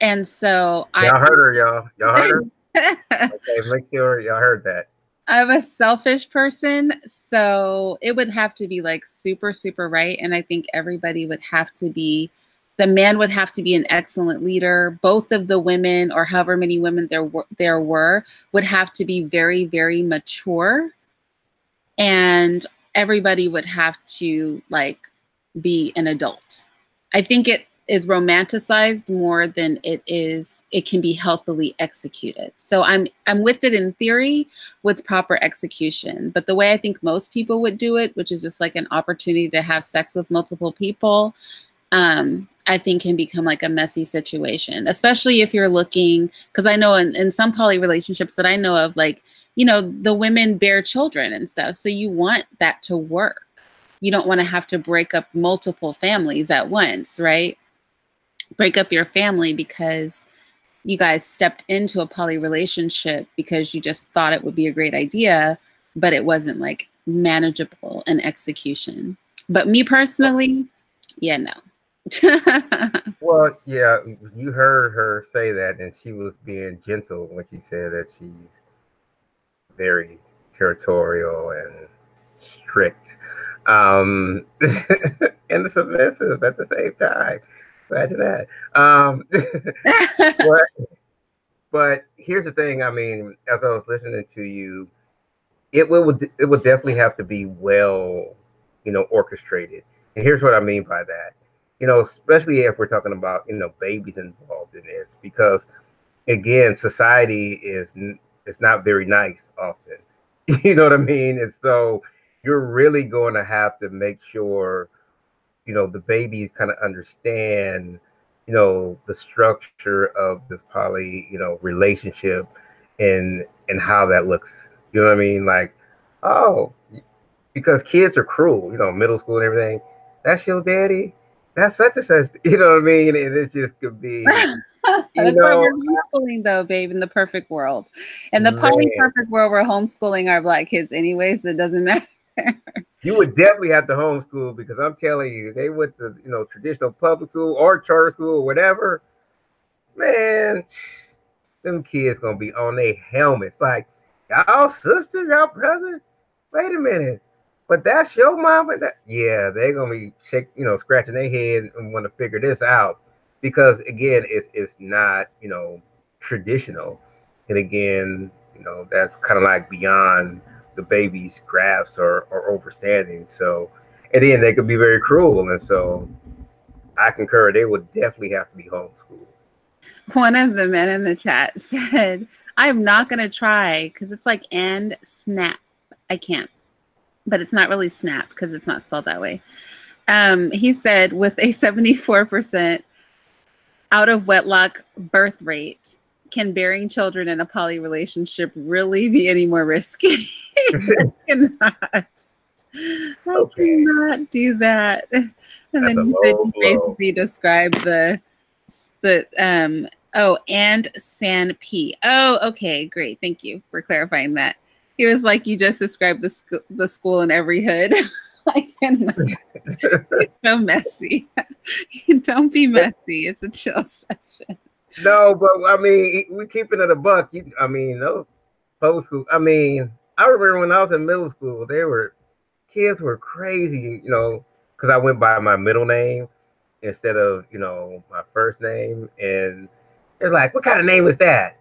And so y'all heard her, y'all. Y'all heard her? Okay, make sure y'all heard that. I'm a selfish person. So it would have to be like super, super right. And I think everybody would have to be, the man would have to be an excellent leader. Both of the women or however many women there were would have to be very, very mature. And everybody would have to like be an adult. I think it is romanticized more than it can be healthily executed. So I'm with it in theory with proper execution. But the way I think most people would do it, which is just like an opportunity to have sex with multiple people, I think can become like a messy situation, especially if you're looking, because I know in some poly relationships that I know of, like, the women bear children and stuff. So you want that to work. You don't want to have to break up multiple families at once, right? Break up your family because you guys stepped into a poly relationship because you just thought it would be a great idea, but it wasn't like manageable in execution. But me personally, yeah, no. Well, yeah, you heard her say that, and she was being gentle when she said that she's very territorial and strict. um, and the submissive at the same time. Imagine that. But but here's the thing. I mean, as I was listening to you, it would definitely have to be well, orchestrated. And here's what I mean by that. Especially if we're talking about babies involved in this, because again, society is not very nice often. You know what I mean? And so you're really going to have to make sure the babies kind of understand the structure of this poly relationship and how that looks. You know what I mean? Like, oh, because kids are cruel, middle school and everything. That's your daddy. That's such and such. You know what I mean? And it just could be, That's why we're homeschooling, though, babe, in the perfect world. In the poly perfect world, we're homeschooling our Black kids anyway, so it doesn't matter. You would definitely have to homeschool, because I'm telling you, they went to traditional public school or charter school or whatever. Man, them kids gonna be on their helmets like, y'all sister, y'all brother. Wait a minute, but that's your mama. Yeah, they're gonna be scratching their head and want to figure this out, because again, it's not traditional, and again, that's kind of like beyond the baby's grasp or understanding. So, and then they could be very cruel, and so I concur. They would definitely have to be homeschooled. One of the men in the chat said, I'm not going to try because it's like and snap. I can't. But it's not really snap because it's not spelled that way. He said, with a 74% out of wedlock birth rate, can bearing children in a poly relationship really be any more risky? I cannot do that. And then he said he basically described and San P. Oh, okay, great. Thank you for clarifying that. He was like, you just described the school in every hood. I cannot. It's so messy. Don't be messy. It's a chill session. No, but I mean, we're keeping it a buck. I mean, those post school. I mean, I remember when I was in middle school, kids were crazy, because I went by my middle name instead of, my first name. And they're like, what kind of name is that?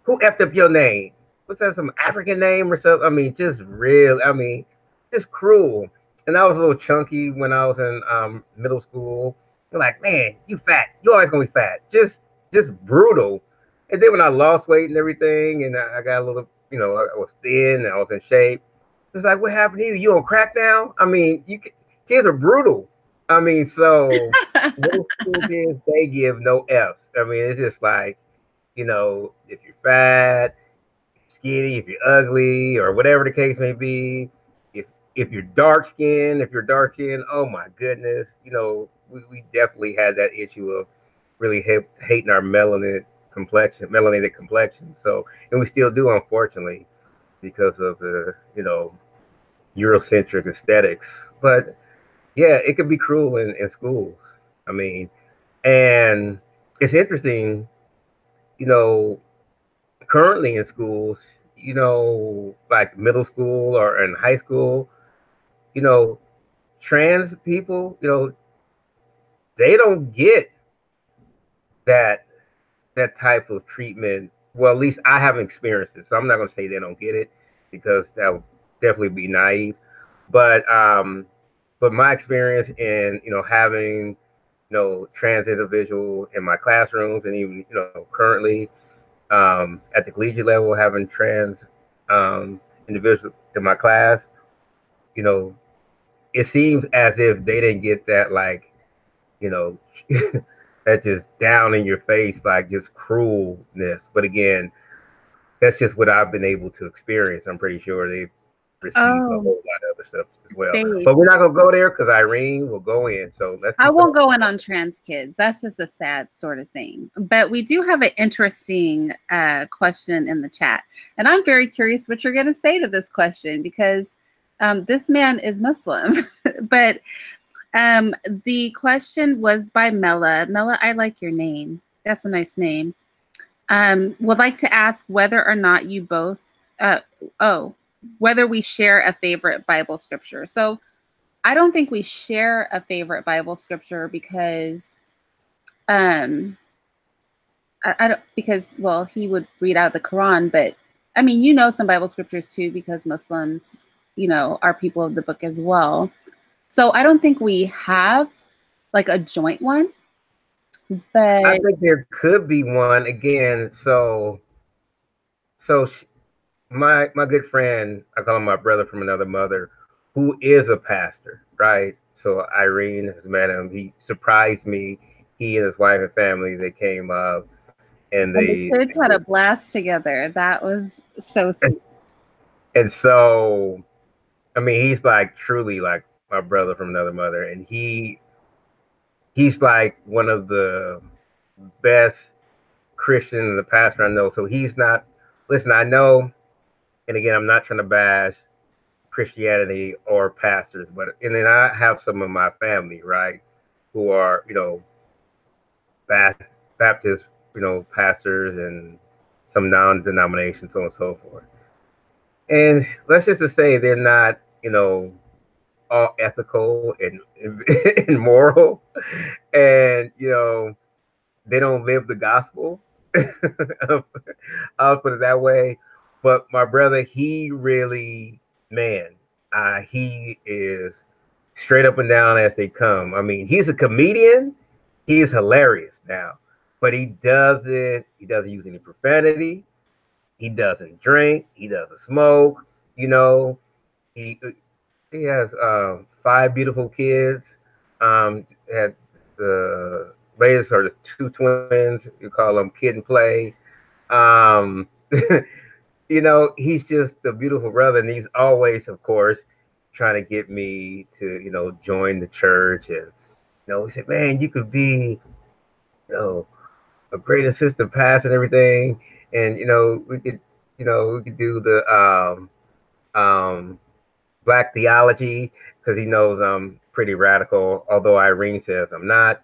Who effed up your name? What's that, some African name or something? I mean, just cruel. And I was a little chunky when I was in middle school. They're like, man, you fat. You always gonna be fat. Just brutal. And then when I lost weight and everything, and I got a little, I was thin and I was in shape. It's like, what happened to you? You on crack now? I mean, kids are brutal. I mean, so middle school kids, they give no F's. I mean, it's just like, if you're fat, skinny, if you're ugly, or whatever the case may be, if you're dark skinned, oh my goodness, we definitely had that issue of really hating our melanated complexion. So, and we still do, unfortunately, because of the Eurocentric aesthetics. But yeah, it can be cruel in schools. I mean, and it's interesting, currently in schools, like middle school or in high school, trans people, they don't get that type of treatment. Well, at least I haven't experienced it, so I'm not going to say they don't get it, because that would definitely be naive. But my experience in having trans individual in my classrooms, and even currently at the collegiate level, having trans individuals in my class, it seems as if they didn't get that, like, that just down in your face, like just cruelness. But again, that's just what I've been able to experience. I'm pretty sure they've received a whole lot of other stuff as well. But we're not gonna go there because Irene will go in. So I won't go in on trans kids. That's just a sad sort of thing. But we do have an interesting question in the chat, and I'm very curious what you're gonna say to this question, because this man is Muslim. But the question was by Mela. Mela, I like your name. That's a nice name. Would like to ask whether or not you both, whether we share a favorite Bible scripture. So I don't think we share a favorite Bible scripture because I don't, because well, he would read out the Quran, but I mean, you know some Bible scriptures too, because Muslims, you know, are people of the book as well. So I don't think we have like a joint one, I but think there could be one again. So my good friend, I call him my brother from another mother, who is a pastor, right? So Irene has met him. He surprised me. He and his wife and family, they came up and and the kids had a blast together. That was so sweet. and so I mean he's like truly like my brother from another mother, and he's like one of the best Christian and the pastor I know. So he's not, listen, I know, and again, I'm not trying to bash Christianity or pastors, but and then I have some of my family, right, who are, you know, Baptist, you know, pastors and some non-denomination, so on and so forth. And let's just to say they're not, you know, all ethical and moral, and you know, they don't live the gospel. I'll put it that way. But my brother, he really, man, he is straight up and down as they come. I mean, he's a comedian. He's hilarious now, but he doesn't use any profanity. He doesn't drink. He doesn't smoke. You know, he he has 5 beautiful kids. Had the latest are the 2 twins. You call them kid and play. Um, you know, he's just a beautiful brother, and he's always, of course, trying to get me to, you know, join the church. And you know, he said, "Man, you could be, you know, a great assistant pastor and everything, and we could do the black theology because he knows I'm pretty radical, although Irene says I'm not."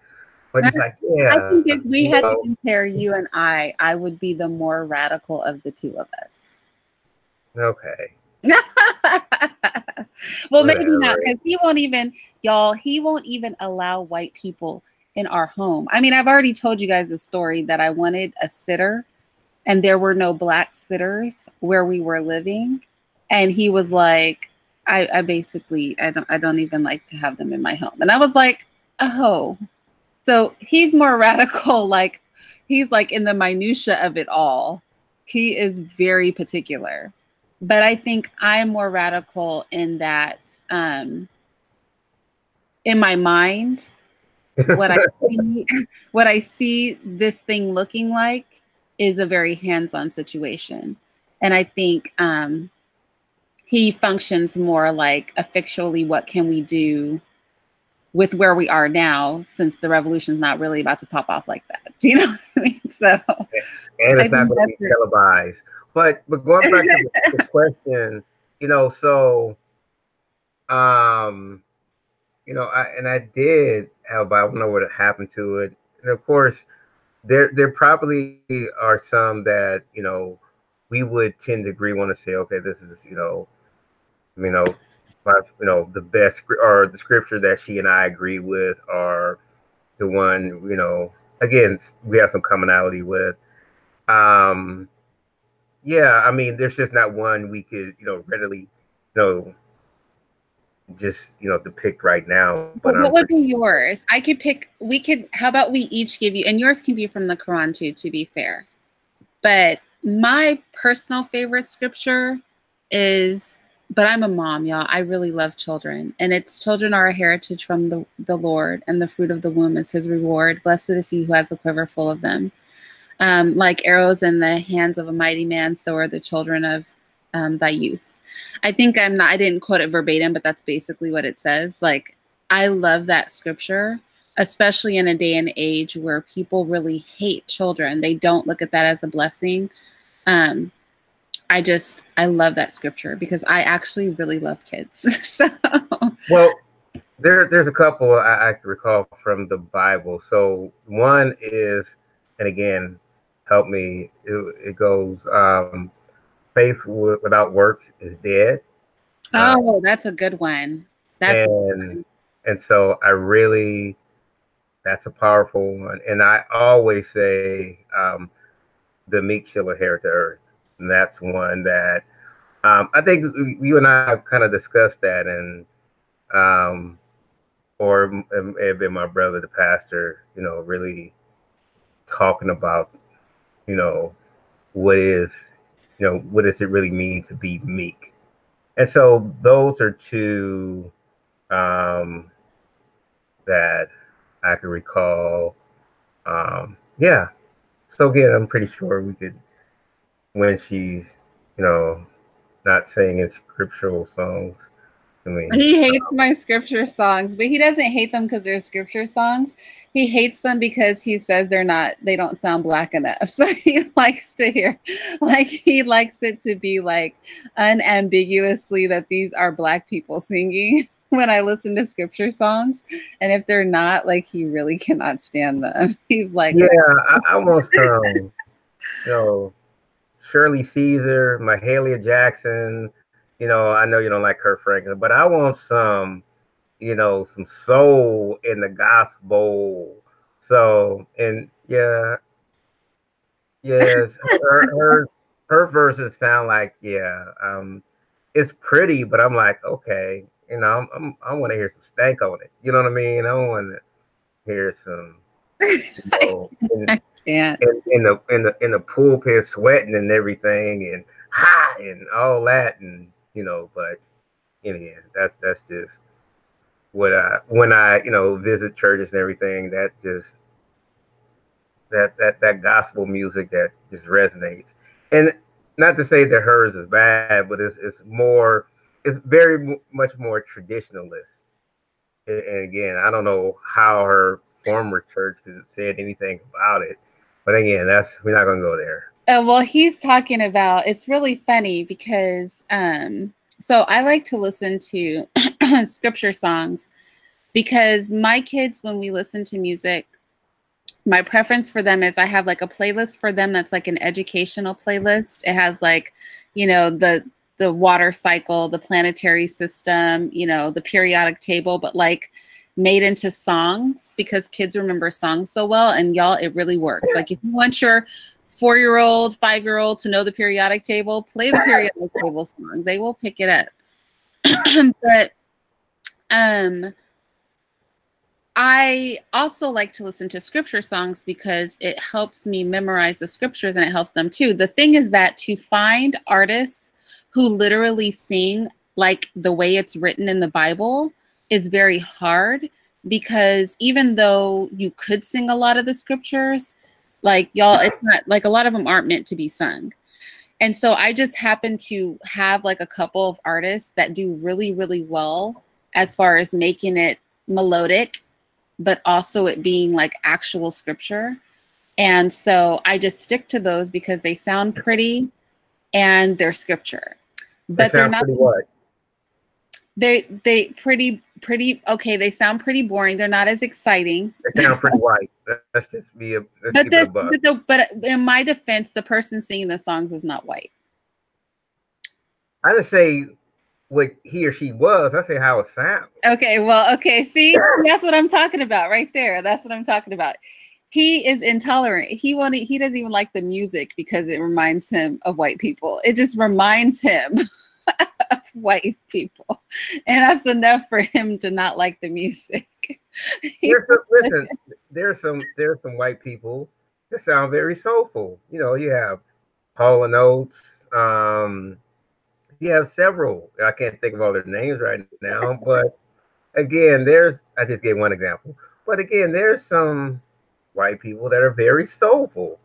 But he's like, I "Yeah, think if we you had to know, compare you and I would be the more radical of the two of us. okay, Well, maybe not, whatever." because he won't even, y'all, he won't even allow white people in our home. I mean, I've already told you guys the story that I wanted a sitter and there were no black sitters where we were living. And he was like, I basically, I don't even like to have them in my home. And I was like, oh, so he's more radical. Like he's like in the minutia of it all. He is very particular. But I think I'm more radical in that in my mind, what I see, what I see this thing looking like is a very hands-on situation. And I think he functions more like effectually what can we do with where we are now, since the revolution is not really about to pop off like that. Do you know what I mean? So And I it's not think going to that's be televised. But going back to the question, you know, so you know, I did have, but I don't know what happened to it. And of course, there probably are some that, you know, we would tend to agree, want to say, okay, this is, you know, my, you know, the best or the scripture that she and I agree with are the one, you know, again, we have some commonality with. Um, yeah, I mean, there's just not one we could, you know, readily, know, just, you know, depict right now. But what would be yours? I could pick, we could, how about we each give you, and yours can be from the Quran too, to be fair. But my personal favorite scripture is, but I'm a mom, y'all. I really love children. And it's children are a heritage from the Lord, and the fruit of the womb is his reward. Blessed is he who has a quiver full of them. Like arrows in the hands of a mighty man, so are the children of thy youth. I think I didn't quote it verbatim, but that's basically what it says. Like, I love that scripture, especially in a day and age where people really hate children. They don't look at that as a blessing. Um, I love that scripture because I actually really love kids. So, well, there's a couple I can recall from the Bible. So one is, and again, help me. It goes, faith without works is dead. Uh, oh, that's a good one. That's and so I really, that's a powerful one. And I always say the Meek Chiller Hair to Earth. And that's one that I think you and I have kind of discussed that, and or it may have been my brother, the pastor, really talking about, what is, what does it really mean to be meek? And so those are two that I can recall. Yeah. So again, I'm pretty sure we could, when she's, not singing scriptural songs. I mean, he hates my scripture songs, but he doesn't hate them because they're scripture songs. He hates them because he says they don't sound black enough. So he likes to hear, like, he likes it to be like unambiguously that these are black people singing when I listen to scripture songs. And if they're not, like, he really cannot stand them. He's like, yeah, I want some, Shirley Caesar, Mahalia Jackson. I know you don't like Kurt Franklin, but I want some, some soul in the gospel. So, and yes, her verses sound like, it's pretty, but I'm like, okay, I want to hear some stank on it. You know what I mean? I want to hear some, can't. in the pulpit sweating and everything and hot and all that, and but that's just what when I visit churches and everything, that just that gospel music that just resonates. And not to say that hers is bad, but it's very much more traditionalist. And again, I don't know how her former church said anything about it. But again, we're not going to go there. Well, he's talking about, it's really funny because, so I like to listen to scripture songs because my kids, when we listen to music, my preference for them is I have like a playlist for them that's like an educational playlist. It has like, the water cycle, the planetary system, the periodic table, but like made into songs because kids remember songs so well. And y'all, it really works. Like if you want your 4-year-old, 5-year-old to know the periodic table, play the periodic table song. They will pick it up. But I also like to listen to scripture songs because it helps me memorize the scriptures and it helps them too. The thing is that to find artists who literally sing like the way it's written in the Bible is very hard, because even though you could sing a lot of the scriptures, like y'all, it's not like a lot of them aren't meant to be sung. And so I just happen to have like a couple of artists that do really, really well as far as making it melodic, but also it being like actual scripture. And so I just stick to those because they sound pretty and they're scripture. But they're not what? They pretty okay, they sound pretty boring. They're not as exciting. They sound pretty white. Let's just be but in my defense, the person singing the songs is not white. I didn't say what he or she was. I say how it sounds. Okay, well, okay, see, that's what I'm talking about right there. That's what I'm talking about. He is intolerant. He doesn't even like the music because it reminds him of white people. It just reminds him of white people, and that's enough for him to not like the music. Listen, there's some white people that sound very soulful. You have Hall & Oates. You have several. I can't think of all their names right now, but again, I just gave one example. But again, there's some white people that are very soulful.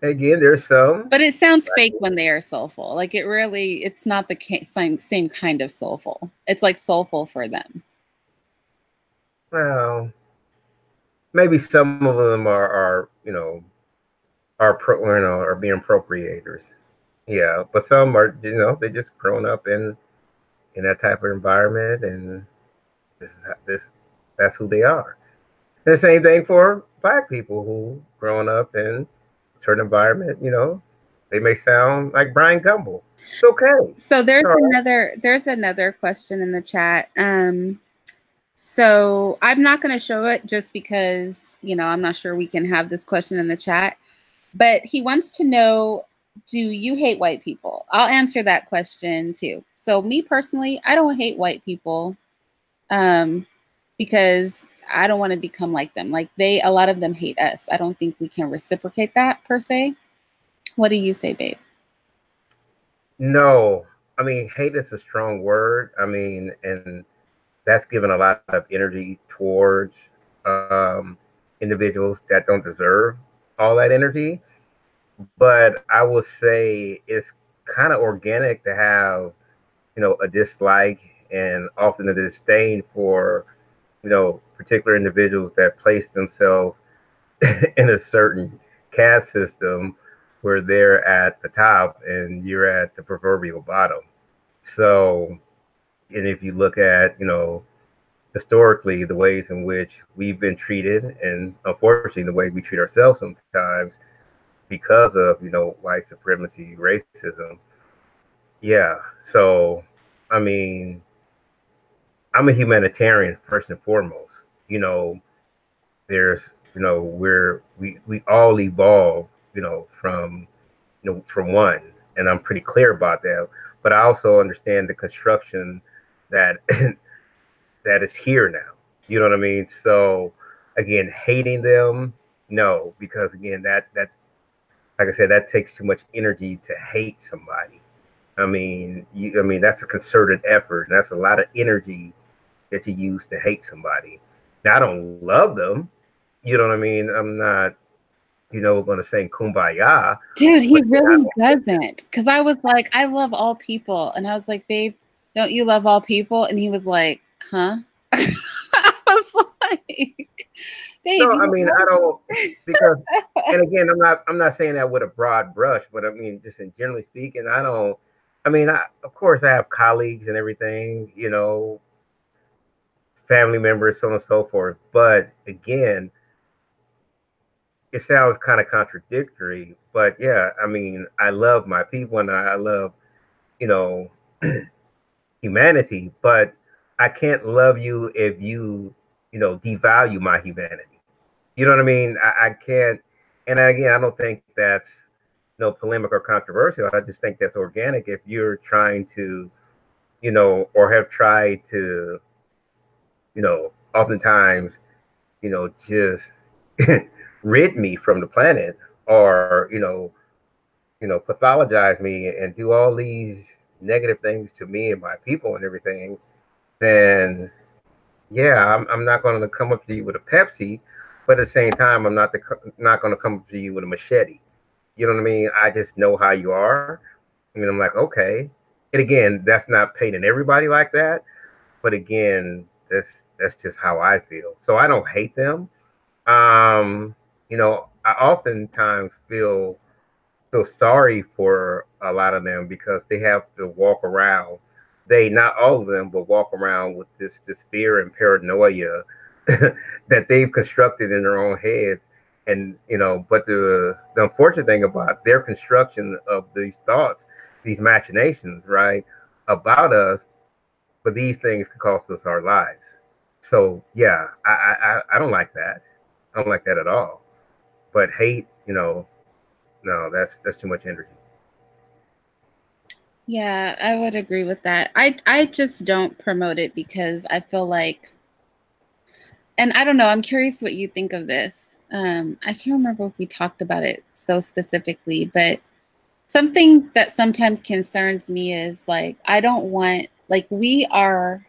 Again, there's some. But it sounds fake when they are soulful. Like it's not the same kind of soulful. It's like soulful for them. Well, maybe some of them are being appropriators. Yeah, but some are, they just grown up in that type of environment, and that's who they are. And the same thing for Black people who grown up in a certain environment, They may sound like Brian Gumble. It's okay. So there's another question in the chat. So I'm not going to show it just because, you know, I'm not sure we can have this question in the chat, but he wants to know, do you hate white people? I'll answer that question too. So me personally, I don't hate white people because I don't want to become like them. Like a lot of them hate us. I don't think we can reciprocate that per se. What do you say, babe? No, I mean, hate is a strong word. I mean, and that's given a lot of energy towards individuals that don't deserve all that energy. But I will say it's kind of organic to have, a dislike and often a disdain for, particular individuals that place themselves in a certain caste system where they're at the top and you're at the proverbial bottom. So, and if you look at, historically the ways in which we've been treated, and unfortunately the way we treat ourselves sometimes because of, white supremacy, racism. Yeah. So, I mean, I'm a humanitarian first and foremost. There's, we all evolve, from, from one, and I'm pretty clear about that. But I also understand the construction that that is here now. You know what I mean? So again, hating them, no, because again, that like I said, that takes too much energy to hate somebody. I mean, that's a concerted effort, and that's a lot of energy that you use to hate somebody. Now, I don't love them. You know what I mean? I'm not, going to sing Kumbaya. Dude, he really doesn't. Because I was like, I love all people. And I was like, babe, don't you love all people? And he was like, huh? I was like, babe. No, I mean, I don't, because, and again, I'm not saying that with a broad brush, but I mean, just in generally speaking, of course I have colleagues and everything, family members, so on and so forth. But again, it sounds kind of contradictory, but yeah, I mean, I love my people and I love, you know, humanity, but I can't love you if you, devalue my humanity. You know what I mean? I can't, and again, I don't think that's polemic or controversial. I just think that's organic. If you're trying to, or have tried to, oftentimes, just rid me from the planet, or pathologize me and do all these negative things to me and my people and everything, then yeah, I'm not going to come up to you with a Pepsi, but at the same time, I'm not going to come up to you with a machete. You know what I mean? I just know how you are, and I'm like, okay. And again, that's not painting everybody like that, but again, that's just how I feel. So I don't hate them. I oftentimes feel sorry for a lot of them because they have to walk around. They, not all of them, but walk around with this fear and paranoia that they've constructed in their own heads. And but the unfortunate thing about their construction of these thoughts, these machinations, right, about us, but these things can cost us our lives. So yeah, I don't like that. I don't like that at all. But hate, no, that's too much energy. Yeah, I would agree with that. I just don't promote it because I feel like, and I don't know, I'm curious what you think of this. I can't remember if we talked about it so specifically, but something that sometimes concerns me is like, I don't want, like, we are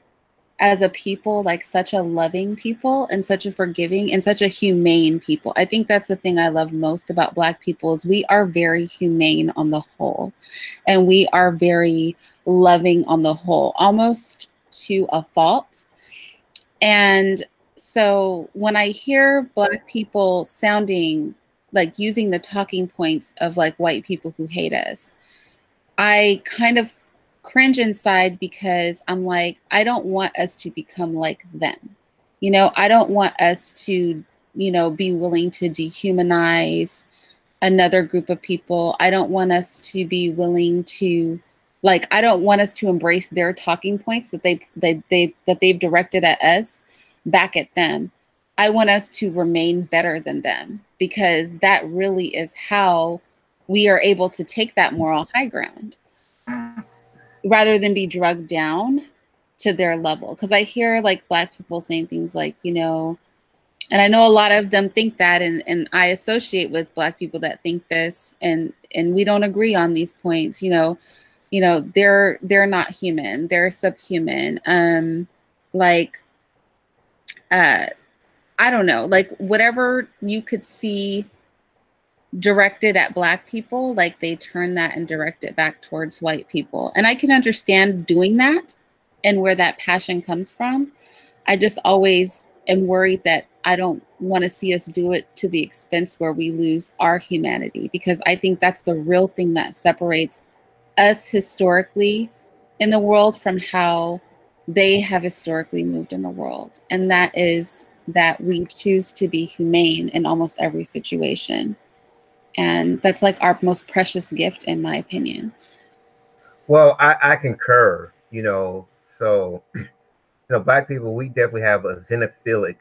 as a people, like such a loving people and such a forgiving and such a humane people. I think that's the thing I love most about Black people is we are very humane on the whole, and we are very loving on the whole, almost to a fault. And so when I hear Black people sounding like using the talking points of like white people who hate us, I kind of cringe inside because I'm like, I don't want us to become like them. I don't want us to, be willing to dehumanize another group of people. I don't want us to be willing to, like, I don't want us to embrace their talking points that they've directed at us back at them. I want us to remain better than them, because that really is how we are able to take that moral high ground rather than be drugged down to their level. Because I hear like Black people saying things like, you know, and I know a lot of them think that, and I associate with Black people that think this, and we don't agree on these points. You know, they're not human, they're subhuman. Like, I don't know, like whatever you could see directed at Black people, like they turn that and direct it back towards white people. And I can understand doing that and where that passion comes from. I just always am worried that I don't want to see us do it to the expense where we lose our humanity, because I think that's the real thing that separates us historically in the world from how they have historically moved in the world. And that is that we choose to be humane in almost every situation. And that's like our most precious gift, in my opinion. Well, I concur, you know, so, you know, Black people, we definitely have a xenophilic,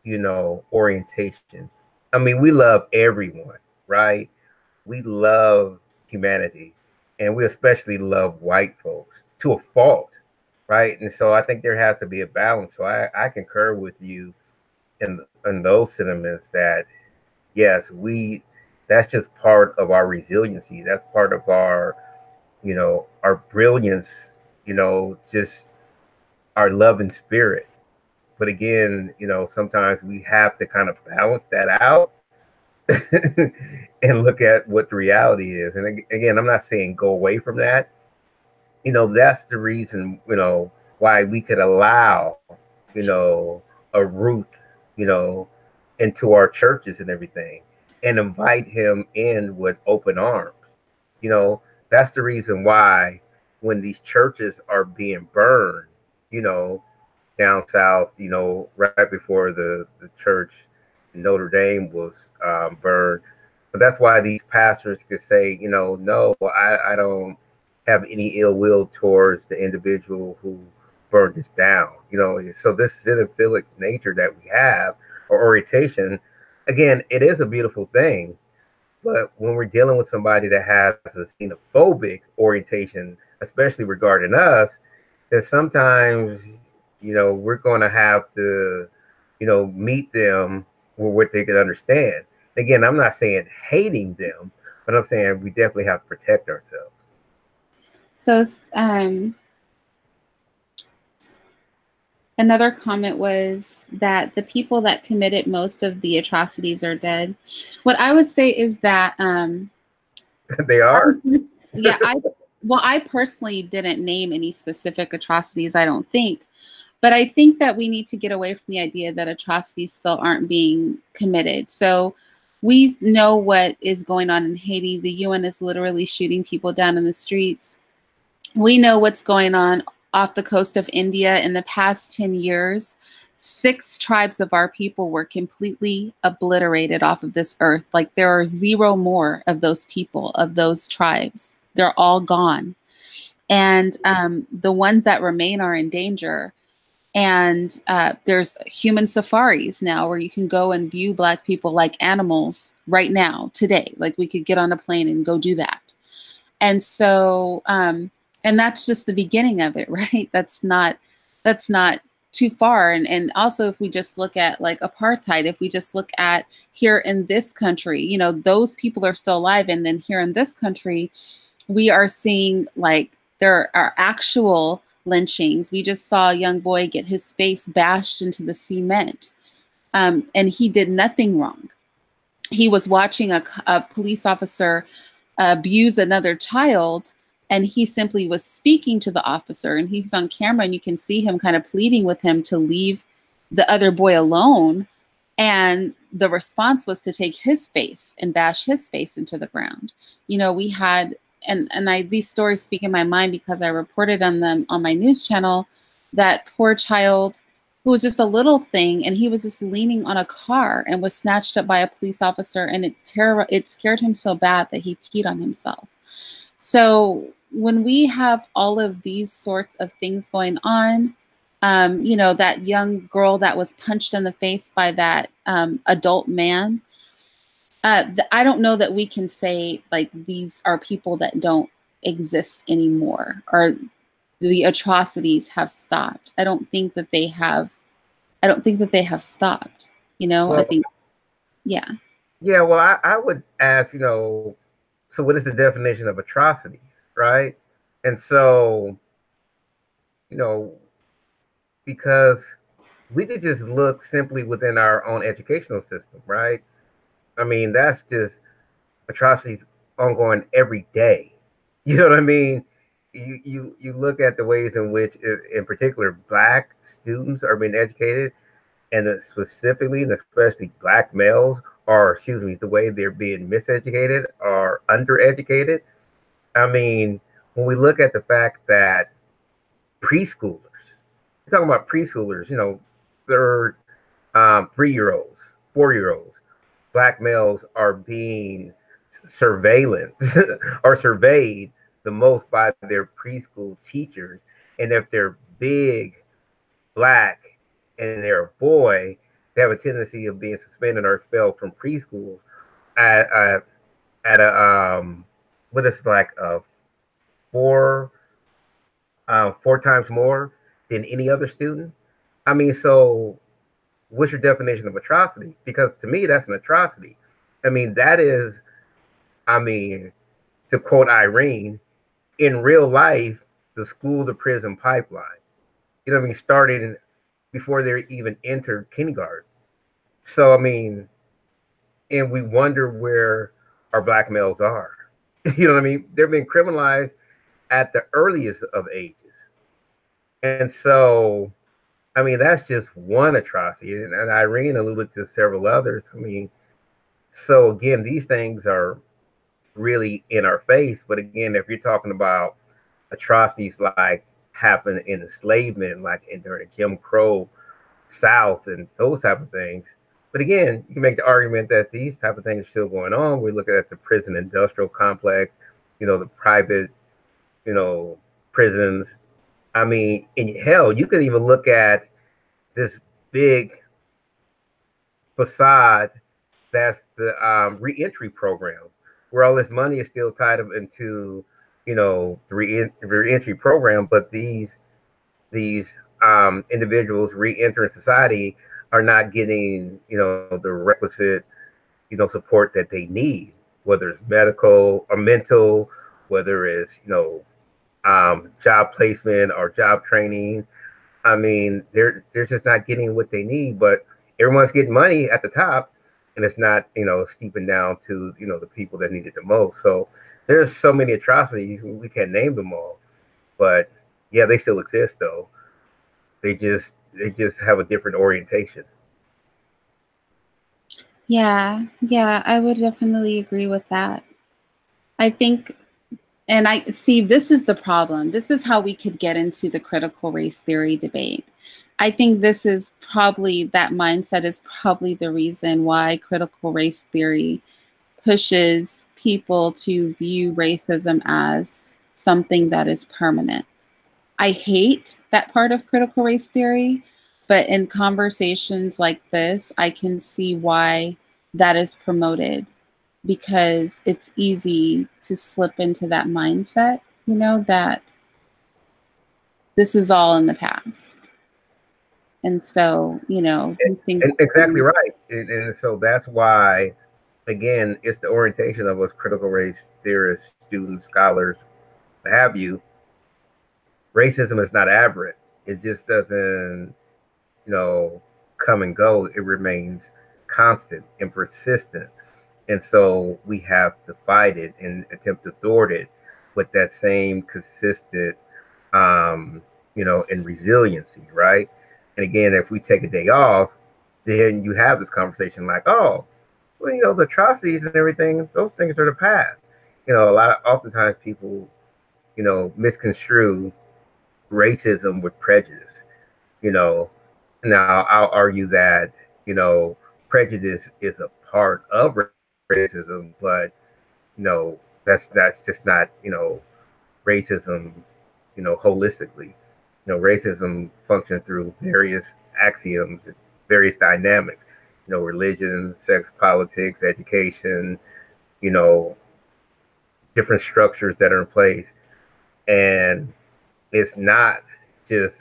you know, orientation. I mean, we love everyone, right? We love humanity, and we especially love white folks to a fault, right? And so I think there has to be a balance. So I concur with you in those sentiments that, yes, that's just part of our resiliency. That's part of our, you know, our brilliance, you know, just our love and spirit. But again, you know, sometimes we have to kind of balance that out and look at what the reality is. And again, I'm not saying go away from that. You know, that's the reason, you know, why we could allow, you know, a Ruth, you know, into our churches and everything, and invite him in with open arms. You know, that's the reason why when these churches are being burned, you know, down south, you know, right before the church in Notre Dame was burned. But that's why these pastors could say, you know, no, I don't have any ill will towards the individual who burned this down. You know, so this xenophilic nature that we have, or orientation, again, it is a beautiful thing. But when we're dealing with somebody that has a xenophobic orientation, especially regarding us, then sometimes, you know, we're going to have to, you know, meet them with what they can understand. Again, I'm not saying hating them, but I'm saying we definitely have to protect ourselves. So another comment was that the people that committed most of the atrocities are dead. What I would say is that They are. Yeah, I personally didn't name any specific atrocities, I don't think. But I think that we need to get away from the idea that atrocities still aren't being committed. So we know what is going on in Haiti. The UN is literally shooting people down in the streets. We know what's going on off the coast of India. In the past 10 years, 6 tribes of our people were completely obliterated off of this earth. Like, there are 0 more of those people, of those tribes. They're all gone. And the ones that remain are in danger. And there's human safaris now where you can go and view Black people like animals right now, today. Like, we could get on a plane and go do that. And so, and that's just the beginning of it, right? That's not too far. And also, if we just look at like apartheid, if we just look at here in this country, you know, those people are still alive. And then here in this country, we are seeing like there are actual lynchings. We just saw a young boy get his face bashed into the cement, and he did nothing wrong. He was watching a police officer abuse another child, and he simply was speaking to the officer, and he's on camera, and you can see him kind of pleading with him to leave the other boy alone. And the response was to take his face and bash his face into the ground. You know, we had, and these stories speak in my mind because I reported on them on my news channel. That poor child It was just a little thing, and he was just leaning on a car and was snatched up by a police officer, and it scared him so bad that he peed on himself. So when we have all of these sorts of things going on, you know, that young girl that was punched in the face by that adult man, I don't know that we can say like these are people that don't exist anymore, or the atrocities have stopped. I don't think that they have. I don't think that they have stopped. You know, Well, I think, yeah. yeah, well, I would ask, you know, so what is the definition of atrocities, right? And so, you know, because we could just look simply within our own educational system, right? I mean, that's just atrocities ongoing every day. You know what I mean? You look at the ways in which, in particular, Black students are being educated, and specifically and especially Black males, or excuse me, the way they're being miseducated or undereducated. I mean, when we look at the fact that preschoolers, we're talking about preschoolers, you know, they're 3-year-olds, 4-year-olds, Black males are being surveillance or surveyed the most by their preschool teachers. And if they're big, Black, and they're a boy, they have a tendency of being suspended or expelled from preschool at at a what is like a four 4 times more than any other student. I mean, so what's your definition of atrocity? Because to me, that's an atrocity. I mean, that is, I mean, to quote Irene, in real life, the school to prison pipeline. You know what I mean? Starting before they even entered kindergarten. So, I mean, and we wonder where our Black males are. You know what I mean? They're being criminalized at the earliest of ages. And so, I mean, that's just one atrocity. And Irene alluded to several others. I mean, so again, these things are really in our face. But again, if you're talking about atrocities like happened in enslavement, like in during Jim Crow South and those type of things. But again, you can make the argument that these type of things are still going on. We look at the prison industrial complex, you know, the private, you know, prisons. I mean, in hell, you could even look at this big facade that's the reentry program, where all this money is still tied up into, you know, the reentry program, but these individuals re-entering society are not getting, you know, the requisite, you know, support that they need, whether it's medical or mental, whether it's, you know, job placement or job training. I mean, they're just not getting what they need, but everyone's getting money at the top, and it's not, you know, steeping down to, you know, the people that need it the most. So there's so many atrocities, we can't name them all, but yeah, they still exist though. They just have a different orientation. Yeah, yeah, I would definitely agree with that. I think, and I see this is the problem. This is how we could get into the critical race theory debate. I think this is probably, that mindset is probably the reason why critical race theory pushes people to view racism as something that is permanent. I hate that part of critical race theory, but in conversations like this, I can see why that is promoted, because it's easy to slip into that mindset, you know, that this is all in the past. And so, you know, these things. And exactly right. And so that's why, again, it's the orientation of us critical race theorists, students, scholars, what have you. Racism is not aberrant. It just doesn't, you know, come and go. It remains constant and persistent. And so we have to fight it and attempt to thwart it with that same consistent, you know, and resiliency, right? And again, if we take a day off, then you have this conversation like, oh, well, you know, the atrocities and everything, those things are the past. You know, oftentimes people, you know, misconstrue racism with prejudice, you know, Now, I'll argue that, prejudice is a part of racism, but, that's just not, racism, holistically. Racism functions through various axioms, various dynamics, religion, sex, politics, education, you know, different structures that are in place. And it's not just,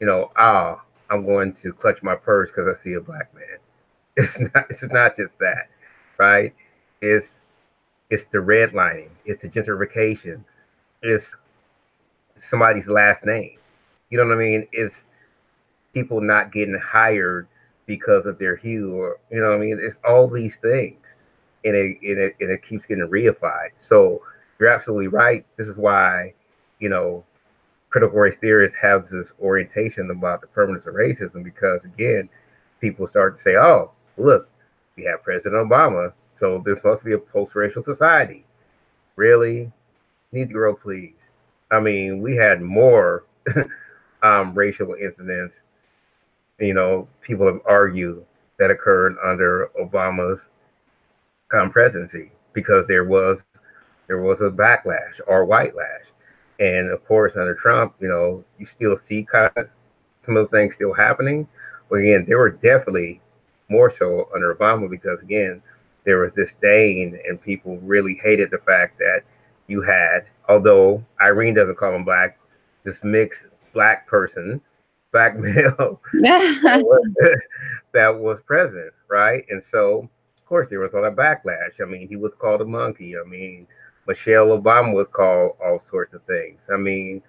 I'm going to clutch my purse because I see a black man. It's not just that, right? It's it's the redlining, it's the gentrification, it's somebody's last name. You know what I mean? It's people not getting hired because of their hue, or what I mean? It's all these things, and it keeps getting reified. So you're absolutely right. This is why, you know, critical race theorists have this orientation about the permanence of racism, because again, people start to say, "Oh, look, we have President Obama, so there's supposed to be a post-racial society." Really, Negro, please. I mean, we had more racial incidents. People have argued that occurred under Obama's presidency, because there was a backlash or white lash. And of course, under Trump, you still see kind of some of the things still happening. But again, there were definitely more so under Obama, because again, there was disdain and people really hated the fact that you had, although Irene doesn't call him black, this mixed black person, black male that was president, right? And so, of course, there was all that backlash. I mean, he was called a monkey. I mean, Michelle Obama was called all sorts of things. I mean,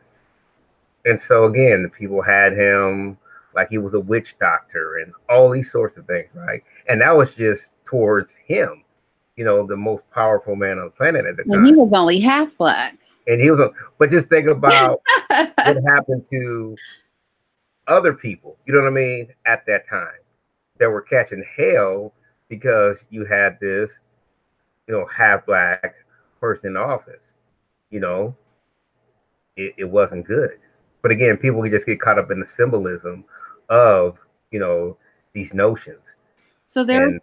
and so again, the people had him like he was a witch doctor and all these sorts of things, right? And that was just towards him, the most powerful man on the planet at the time. And he was only half black. And he was, but just think about what happened to other people, you know what I mean, at that time, that were catching hell because you had this, half black person in office. It wasn't good. But again, people can just get caught up in the symbolism of, these notions. So there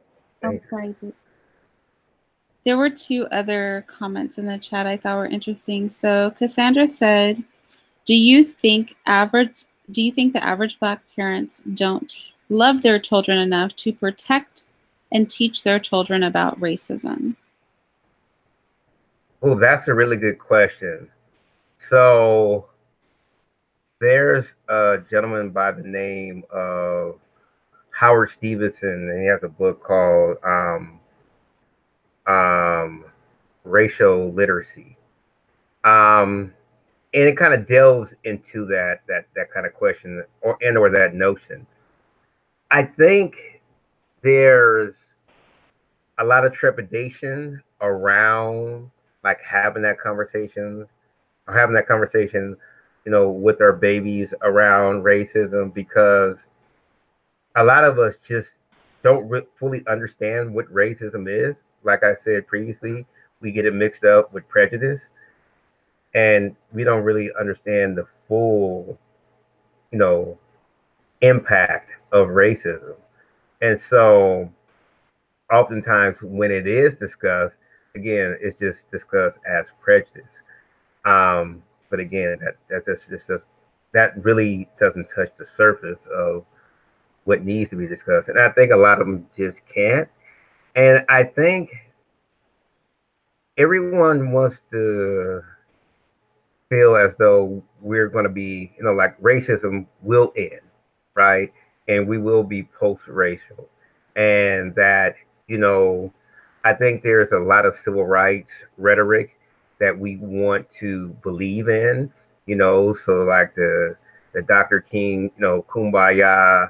were two other comments in the chat I thought were interesting. So Cassandra said, do you think the average black parents don't love their children enough to protect and teach their children about racism? Oh, that's a really good question. So there's a gentleman by the name of Howard Stevenson, and he has a book called Racial Literacy. And it kind of delves into that kind of question or that notion. I think there's a lot of trepidation around like having that conversation, with our babies around racism, because a lot of us just don't fully understand what racism is. Like I said previously, we get it mixed up with prejudice, and we don't really understand the full, impact of racism. And so oftentimes when it is discussed, again, it's just discussed as prejudice. But again, that really doesn't touch the surface of what needs to be discussed. And I think a lot of them just can't. And I think everyone wants to feel as though we're going to be, like racism will end, right? And we will be post-racial. And that, I think there's a lot of civil rights rhetoric that we want to believe in, so like the Dr. King, Kumbaya,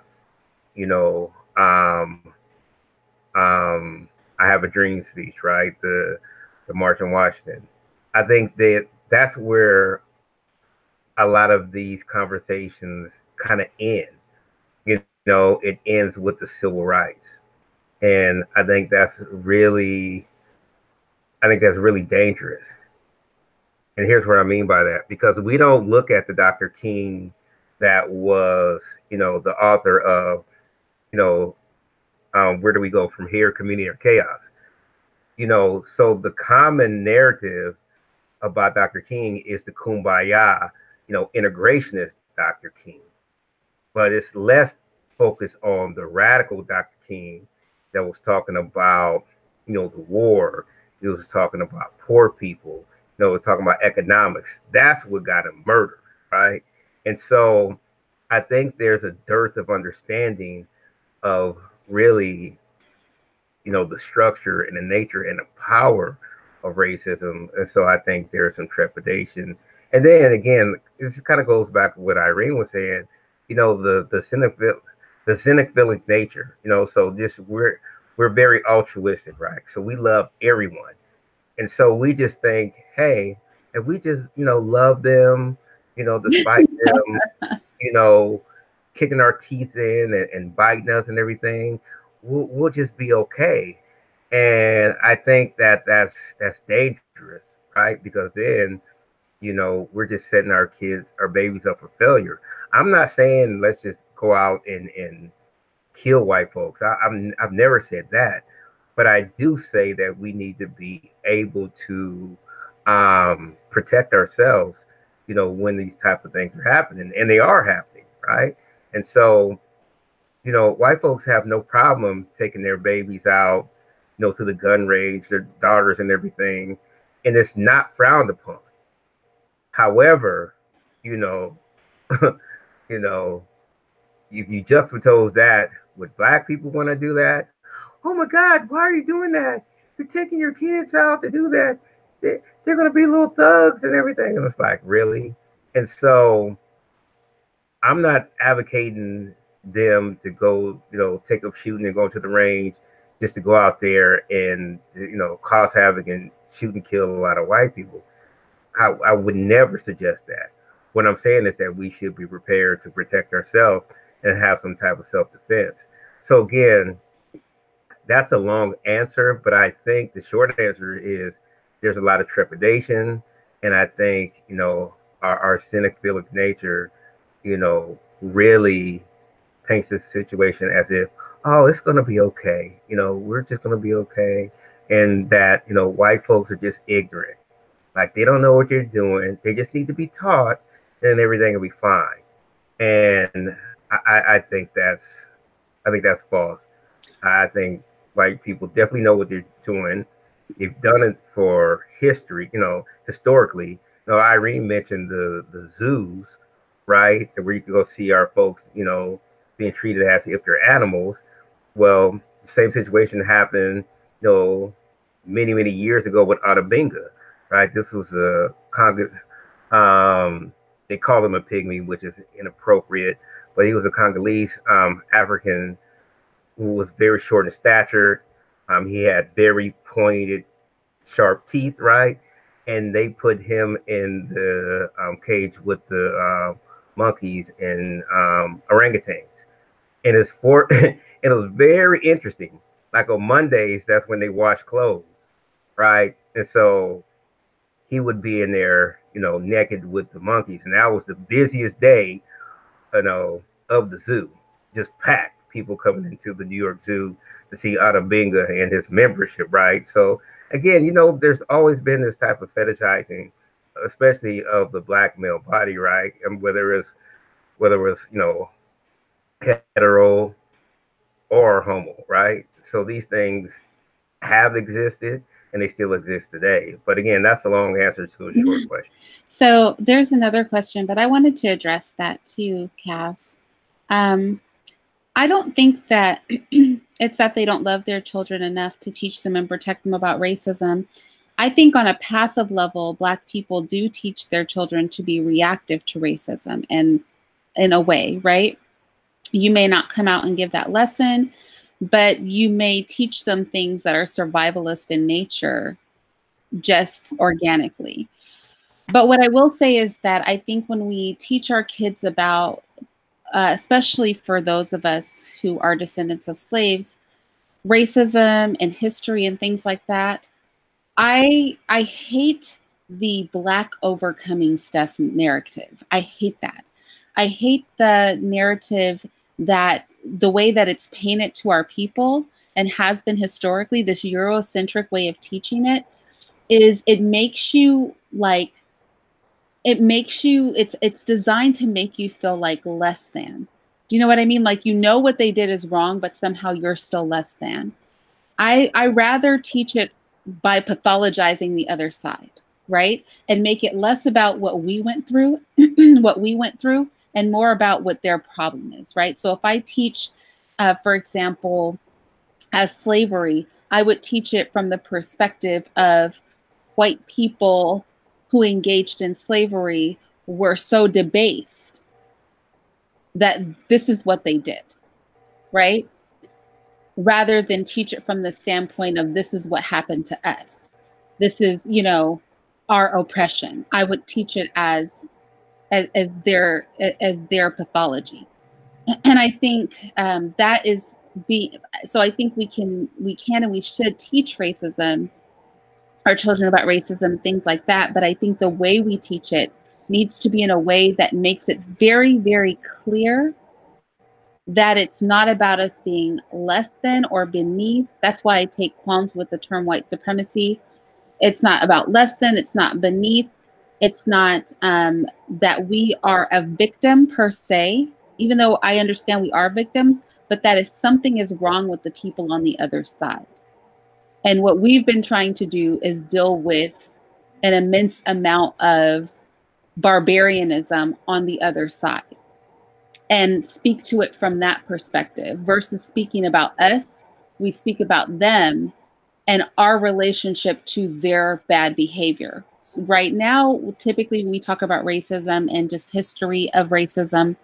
I Have a Dream speech, right? The March on Washington. I think that's where a lot of these conversations kind of end. It ends with the civil rights. And I think that's really dangerous. And here's what I mean by that, because we don't look at the Dr. King, that was, you know, the author of, you know, Where Do We Go From Here, Community or Chaos. You know, so the common narrative about Dr. King is the kumbaya, you know, integrationist Dr. King. But it's less focused on the radical Dr. King that was talking about, you know, the war. He was talking about poor people. You know, was talking about economics. That's what got him murdered, right? And so I think there's a dearth of understanding of really, you know, the structure and the nature and the power of racism. And so I think there's some trepidation. And then again, this kind of goes back to what Irene was saying, you know, the cynic nature, you know, so just we're very altruistic, right? So we love everyone. And so we just think, hey, if we just, you know, love them, you know, despite them, you know, kicking our teeth in and biting us and everything, we'll just be okay. And I think that that's dangerous, right? Because then, you know, we're just setting our kids, our babies up for failure. I'm not saying let's just go out and kill white folks. I've never said that, but I do say that we need to be able to protect ourselves, you know, when these type of things are happening, and they are happening, right? And so, you know, white folks have no problem taking their babies out, you know, to the gun range, their daughters and everything, and it's not frowned upon. However, you know, you know, if you juxtapose that with black people want to do that, oh my God, why are you doing that? You're taking your kids out to do that. They're going to be little thugs and everything. And it's like, really? And so I'm not advocating them to go, you know, take up shooting and go to the range just to go out there and, you know, cause havoc and shoot and kill a lot of white people. I would never suggest that. What I'm saying is that we should be prepared to protect ourselves and have some type of self-defense. So again, that's a long answer, but I think the short answer is there's a lot of trepidation, and I think, you know, our cynic-philic nature, you know, really paints this situation as if, oh, it's going to be okay. You know, we're just going to be okay. And that, you know, white folks are just ignorant. Like they don't know what they're doing. They just need to be taught, and everything will be fine. And I think that's false. I think white people definitely know what they're doing. They've done it for history, you know, historically. You know, Irene mentioned the zoos, right? Where you can go see our folks, you know, being treated as if they're animals. Well, the same situation happened, you know, many years ago with Otabinga, right? This was a Congo. They call him a pygmy, which is inappropriate, but he was a Congolese African who was very short in stature. He had very pointed, sharp teeth, right? And they put him in the cage with the monkeys and orangutans. And it's for it was very interesting. Like on Mondays, that's when they wash clothes, right? And so he would be in there, you know, naked with the monkeys, and that was the busiest day, you know, of the zoo, just packed. People coming into the New York Zoo to see Otabinga and his membership, right? So again, you know, there's always been this type of fetishizing, especially of the black male body, right? And whether it's you know, hetero or homo, right? So these things have existed and they still exist today. But again, that's a long answer to a short question. So there's another question, but I wanted to address that too, Cass. I don't think that it's that they don't love their children enough to teach them and protect them about racism. I think on a passive level, Black people do teach their children to be reactive to racism, and in a way, right? You may not come out and give that lesson, but you may teach them things that are survivalist in nature just organically. But what I will say is that I think when we teach our kids about, especially for those of us who are descendants of slaves, racism and history and things like that, I hate the Black overcoming stuff narrative. I hate that. I hate the narrative that the way that it's painted to our people and has been historically, this Eurocentric way of teaching it, is it makes you like, it's designed to make you feel like less than. Do you know what I mean? Like, you know what they did is wrong, but somehow you're still less than. I rather teach it by pathologizing the other side, right? And make it less about what we went through, what we went through, and more about what their problem is, right? So if I teach, for example, as slavery, I would teach it from the perspective of white people who engaged in slavery were so debased that this is what they did, right? Rather than teach it from the standpoint of this is what happened to us. This is, you know, our oppression. I would teach it as their pathology. And I think that is so I think we can and we should teach racism, our children, about racism, things like that. But I think the way we teach it needs to be in a way that makes it very, very clear that it's not about us being less than or beneath. That's why I take qualms with the term white supremacy. It's not about less than, it's not beneath. It's not that we are a victim per se, even though I understand we are victims, but that is something is wrong with the people on the other side. And what we've been trying to do is deal with an immense amount of barbarianism on the other side and speak to it from that perspective versus speaking about us. We speak about them and our relationship to their bad behavior. So right now, typically when we talk about racism and just history of racism,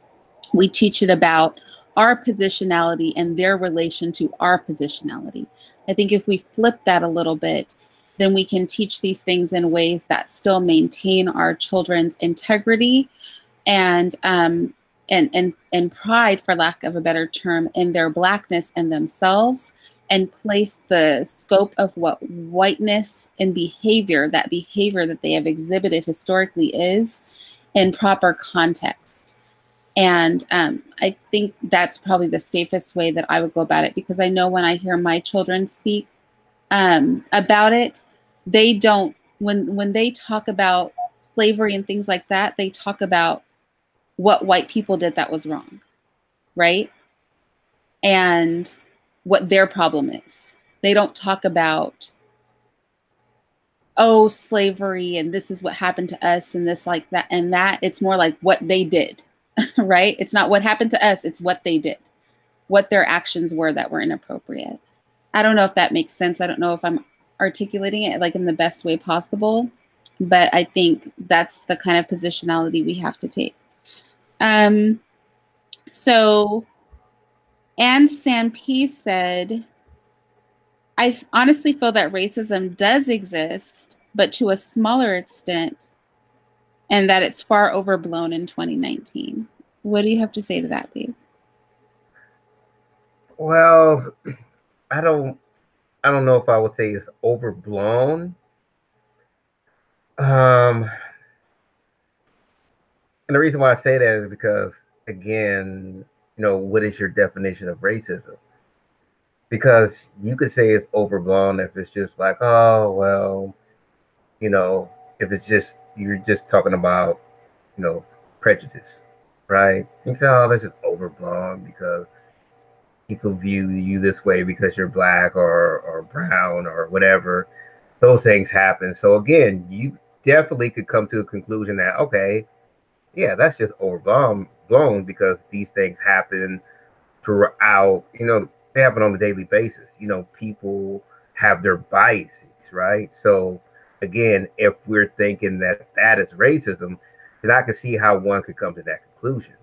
we teach it about our positionality and their relation to our positionality. I think if we flip that a little bit, then we can teach these things in ways that still maintain our children's integrity and pride, for lack of a better term, in their Blackness and themselves, and place the scope of what whiteness and behavior, that behavior that they have exhibited historically, is in proper context. And I think that's probably the safest way that I would go about it, because I know when I hear my children speak about it, they don't, when they talk about slavery and things like that, they talk about what white people did that was wrong, right? And what their problem is. They don't talk about, oh, slavery and this is what happened to us and this, like that, and that. It's more like what they did, right? It's not what happened to us, it's what they did, what their actions were that were inappropriate. I don't know if that makes sense. I don't know if I'm articulating it like in the best way possible, but I think that's the kind of positionality we have to take. So Anne Samp said, I honestly feel that racism does exist, but to a smaller extent, and that it's far overblown in 2019. What do you have to say to that, Dave? Well, I don't know if I would say it's overblown. And the reason why I say that is because, again, you know, what is your definition of racism? Because you could say it's overblown if it's just like, oh, well, you know, if it's just, you're just talking about, you know, prejudice, right? You say, oh, this is overblown because people view you this way because you're black or brown or whatever. Those things happen. So again, you definitely could come to a conclusion that, okay, yeah, that's just overblown because these things happen throughout, you know, they happen on a daily basis. You know, people have their biases, right? So again, if we're thinking that that is racism, then I can see how one could come to that conclusion.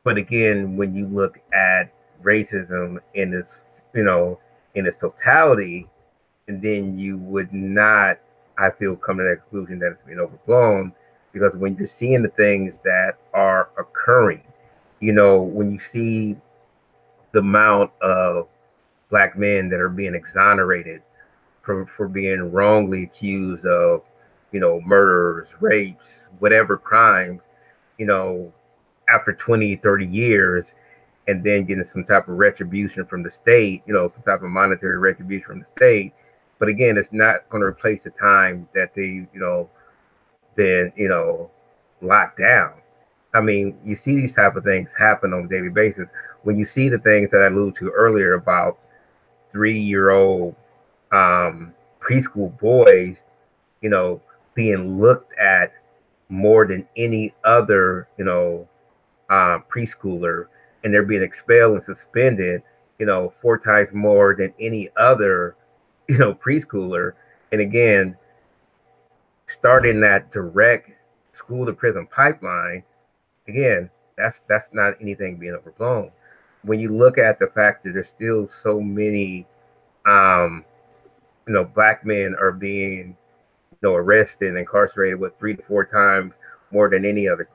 But again, when you look at racism in its, you know, in its totality, and then you would not, I feel, come to that conclusion that it's been overblown, because when you're seeing the things that are occurring, you know, when you see the amount of black men that are being exonerated for being wrongly accused of, you know, murders, rapes, whatever crimes, you know, after 20, 30 years, and then getting some type of retribution from the state, some type of monetary retribution from the state. But again, it's not going to replace the time that they, been, locked down. I mean, you see these type of things happen on a daily basis. When you see the things that I alluded to earlier about 3-year-old preschool boys, being looked at more than any other, preschooler, and they're being expelled and suspended, 4 times more than any other, preschooler. And again, starting that direct school to prison pipeline, again, that's not anything being overblown. When you look at the fact that there's still so many, black men are being, arrested and incarcerated with 3 to 4 times more than any other,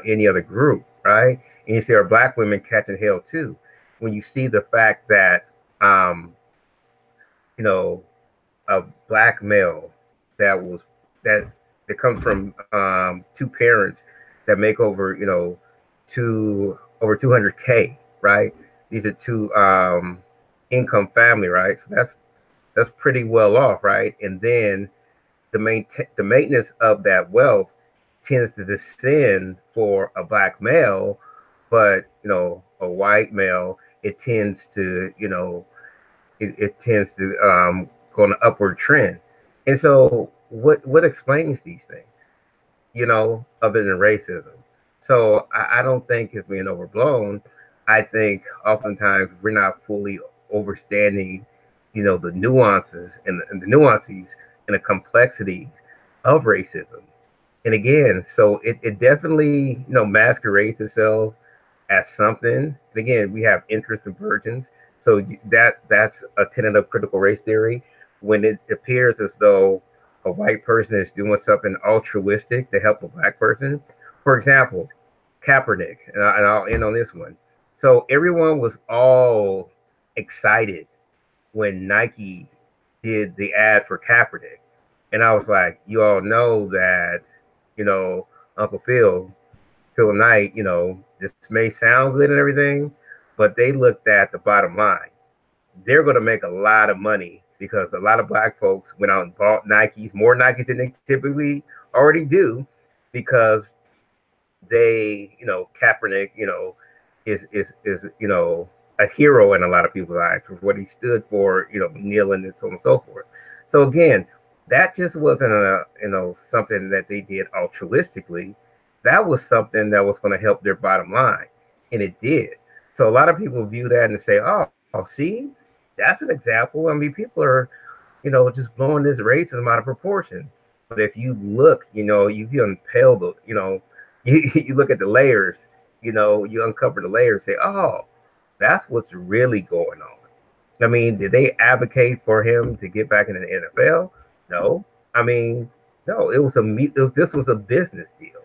any other group, right? And you see our black women catching hell too. When you see the fact that, a black male that comes from 2 parents that make over, over 200K, right? These are 2 income family, right? So that's pretty well off, right? And then the maintenance of that wealth tends to descend for a black male, but a white male, it tends to it tends to go on an upward trend. And so what explains these things, other than racism? So I don't think it's being overblown. I think oftentimes we're not fully understanding, the nuances and the nuances and the complexities of racism. And again, so it definitely, masquerades itself as something. And again, we have interest convergence. So that's a tenet of critical race theory. When it appears as though a white person is doing something altruistic to help a black person. For example, Kaepernick, and I'll end on this one. So everyone was all excited when Nike did the ad for Kaepernick. And I was like, you all know that, Uncle Phil Knight, this may sound good and everything, but they looked at the bottom line. They're going to make a lot of money because a lot of black folks went out and bought Nikes, more Nikes than they typically already do, because they, Kaepernick, is a hero in a lot of people's eyes for what he stood for, kneeling and so on and so forth. So again, that just wasn't something that they did altruistically. That was something that was going to help their bottom line, and it did. So a lot of people view that and say, "Oh, see, that's an example." I mean, people are, just blowing this racism out of proportion. But if you look, you unpeel the, you look at the layers, you uncover the layers, say, "Oh, that's what's really going on." I mean, did they advocate for him to get back into the NFL? No. I mean, no. This was a business deal,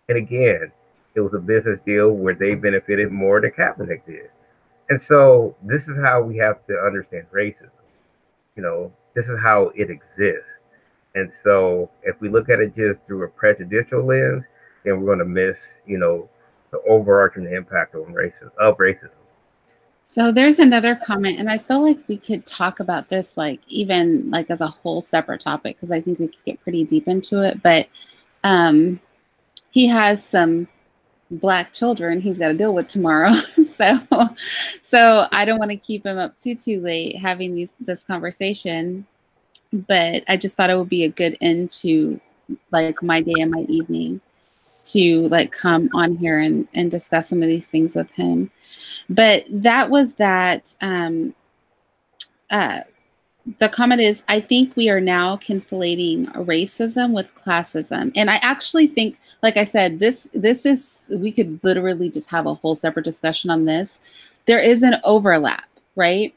and again, it was a business deal where they benefited more than Kaepernick did. And so this is how we have to understand racism. This is how it exists. And so if we look at it just through a prejudicial lens, then we're going to miss, the overarching impact on racism. So there's another comment, and I feel like we could talk about this even as a whole separate topic, because I think we could get pretty deep into it. But he has some Black children he's got to deal with tomorrow, so I don't want to keep him up too late having this conversation. But I just thought it would be a good end to my day and my evening to come on here and discuss some of these things with him. But that was that. The comment is, I think we are now conflating racism with classism. And I actually think, like I said, this is, we could literally just have a whole separate discussion on this. There is an overlap, right?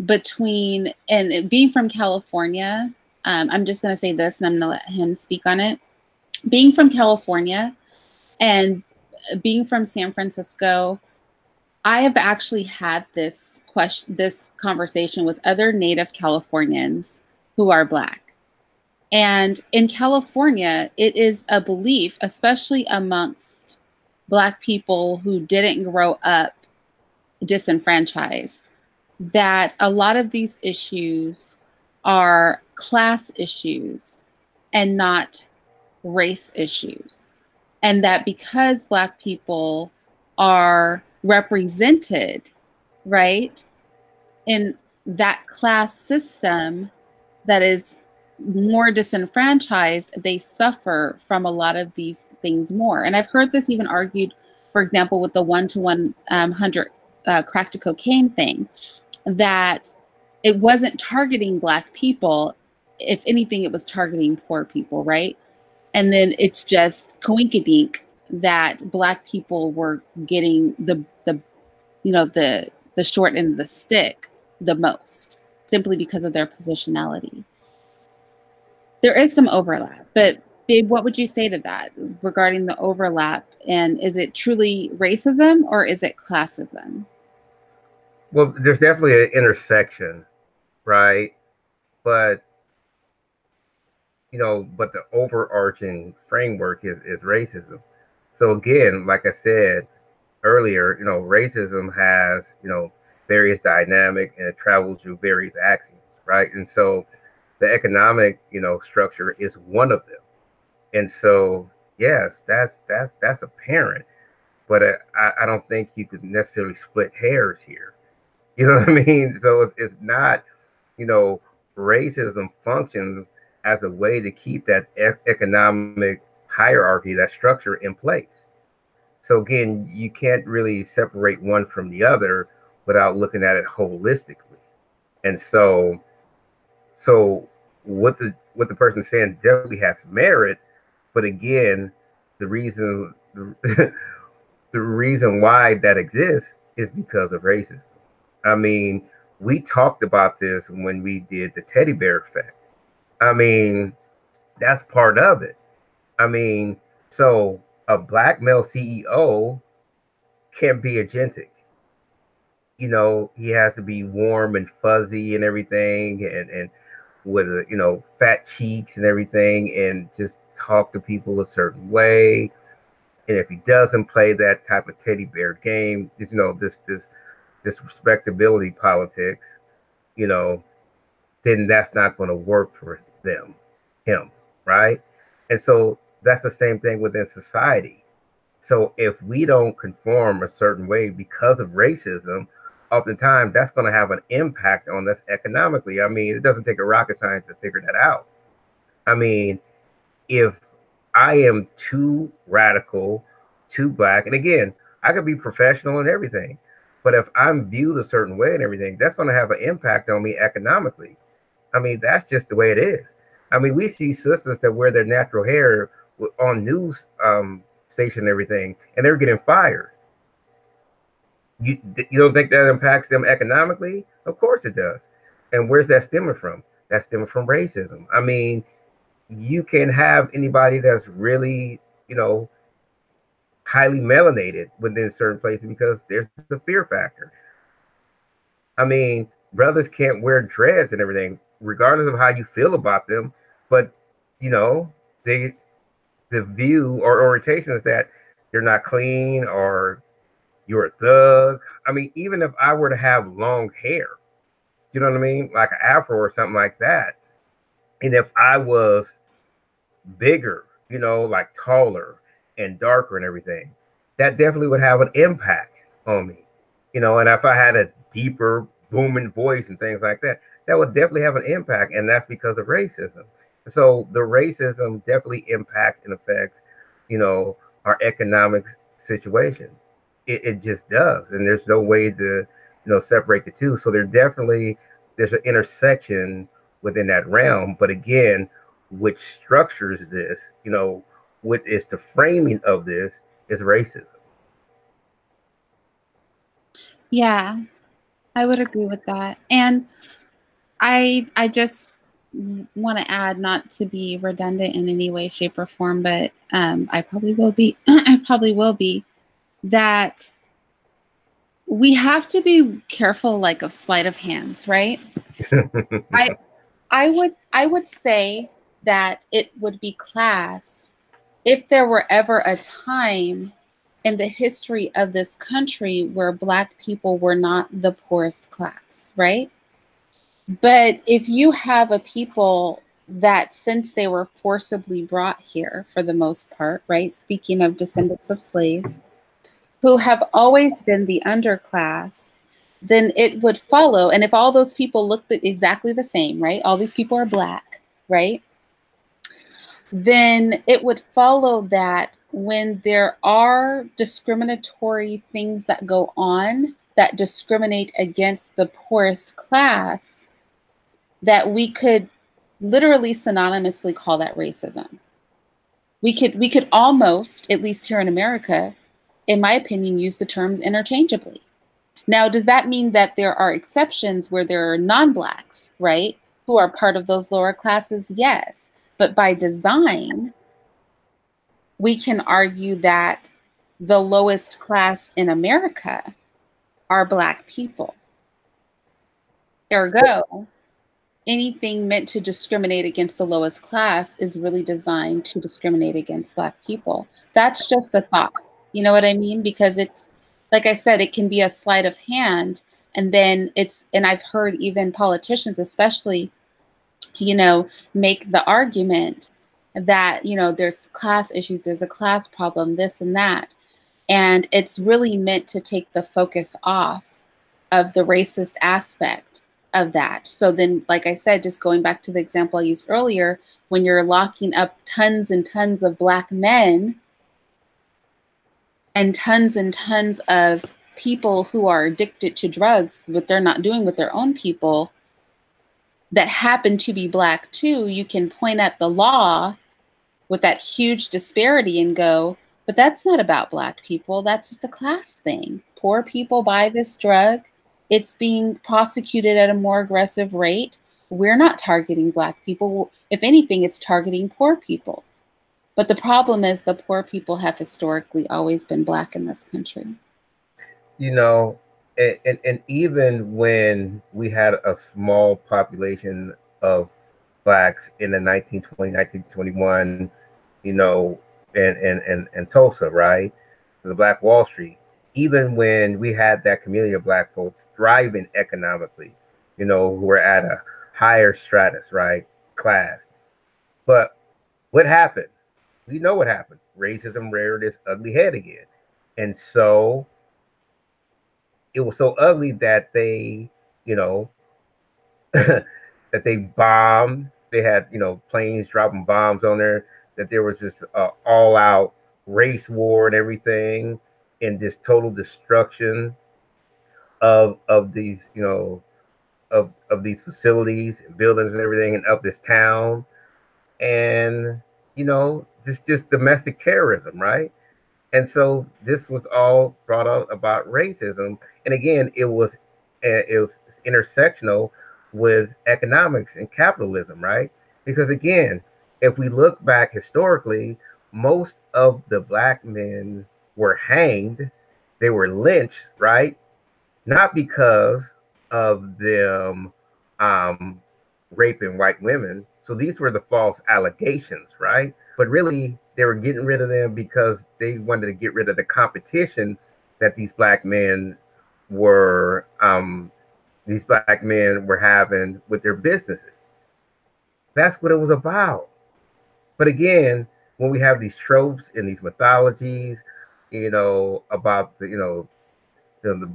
Between, and being from California, I'm just going to say this and I'm going to let him speak on it. Being from California and being from San Francisco, I have actually had this conversation with other Native Californians who are Black. And in California, it is a belief, especially amongst Black people who didn't grow up disenfranchised, that a lot of these issues are class issues and not race issues. And that because Black people are represented, right, in that class system that is more disenfranchised, they suffer from a lot of these things more. And I've heard this even argued, for example, with the 1-to-100 crack to cocaine thing, that it wasn't targeting Black people. If anything, it was targeting poor people, right? And then it's just coinkydink that Black people were getting the short end of the stick the most, simply because of their positionality. There is some overlap, but babe, what would you say to that regarding the overlap? And is it truly racism or is it classism? Well, there's definitely an intersection, right? But but the overarching framework is racism. So again, like I said earlier, racism has, various dynamic, and it travels through various axes, right? And so the economic, structure is one of them. And so, yes, that's apparent, but I don't think you could necessarily split hairs here. You know what I mean? So it's not, racism functions as a way to keep that economic hierarchy, that structure in place. So again, you can't really separate one from the other without looking at it holistically. And so what the person is saying definitely has merit, but again, the reason the reason why that exists is because of racism. I mean, we talked about this when we did the teddy bear effect. I mean, that's part of it. I mean, so a Black male CEO can be agentic. He has to be warm and fuzzy and everything, and with fat cheeks and everything, and just talk to people a certain way. And if he doesn't play that type of teddy bear game, this respectability politics, then that's not going to work for him, right? And so that's the same thing within society. So if we don't conform a certain way because of racism, oftentimes that's going to have an impact on us economically. I mean, it doesn't take a rocket science to figure that out. I mean, if I am too radical, too Black, and again, I could be professional and everything, but if I'm viewed a certain way and everything, that's going to have an impact on me economically. I mean, that's just the way it is. I mean, we see sisters that wear their natural hair on news station and everything, and they're getting fired. You don't think that impacts them economically? Of course it does. And where's that stemming from? That's stemming from racism. I mean, you can have anybody that's really, highly melanated within certain places because there's the fear factor. I mean, brothers can't wear dreads and everything, regardless of how you feel about them. But, the view or orientation is that you're not clean or you're a thug. I mean, even if I were to have long hair, you know what I mean? Like an afro or something like that. And if I was bigger, like taller and darker and everything, that definitely would have an impact on me. And if I had a deeper booming voice and things like that, that would definitely have an impact. And that's because of racism. So the racism definitely impacts and affects, our economic situation. It just does. And there's no way to, separate the two. So there's an intersection within that realm. But again, which structures this, what is the framing of this is racism. Yeah, I would agree with that. And I just want to add, not to be redundant in any way, shape, or form, but I probably will be. I probably will be, that we have to be careful, like, of sleight of hands, right? I would say that it would be class if there were ever a time in the history of this country where Black people were not the poorest class, right? But if you have a people that, since they were forcibly brought here for the most part, right? Speaking of descendants of slaves, who have always been the underclass, then it would follow. And if all those people look exactly the same, right? All these people are Black, right? Then it would follow that when there are discriminatory things that go on that discriminate against the poorest class, that we could literally synonymously call that racism. We could almost, at least here in America, in my opinion, use the terms interchangeably. Now, does that mean that there are exceptions where there are non-Blacks, right, who are part of those lower classes? Yes. But by design, we can argue that the lowest class in America are Black people. Ergo, anything meant to discriminate against the lowest class is really designed to discriminate against Black people. That's just a thought. You know what I mean? Because it's, like I said, it can be a sleight of hand. And then and I've heard even politicians, especially, make the argument that, there's class issues, there's a class problem, this and that. And it's really meant to take the focus off of the racist aspect of that. So then, like I said, just going back to the example I used earlier, when you're locking up tons and tons of Black men and tons of people who are addicted to drugs, what they're not doing with their own people that happen to be Black too, you can point at the law with that huge disparity and go, but that's not about Black people. That's just a class thing. Poor people buy this drug. It's being prosecuted at a more aggressive rate. We're not targeting Black people. If anything, it's targeting poor people. But the problem is the poor people have historically always been Black in this country. And even when we had a small population of Blacks in the 1920, 1921, and Tulsa, right? The Black Wall Street. Even when we had that community of Black folks thriving economically, who were at a higher stratus, right? Class. But what happened? We know what happened. Racism reared its ugly head again. And so it was so ugly that they, that they bombed. They had, planes dropping bombs on there, that there was this all out race war and everything, and this total destruction of these, of these facilities and buildings and everything, and of this town. And, this just domestic terrorism, right? And so this was all brought out about racism. And again, it was intersectional with economics and capitalism, right? Because again, if we look back historically, most of the Black men were hanged, they were lynched, right? Not because of them raping white women. So these were the false allegations, right? But really, they were getting rid of them because they wanted to get rid of the competition that these Black men were having with their businesses. That's what it was about. But again, when we have these tropes and these mythologies, about the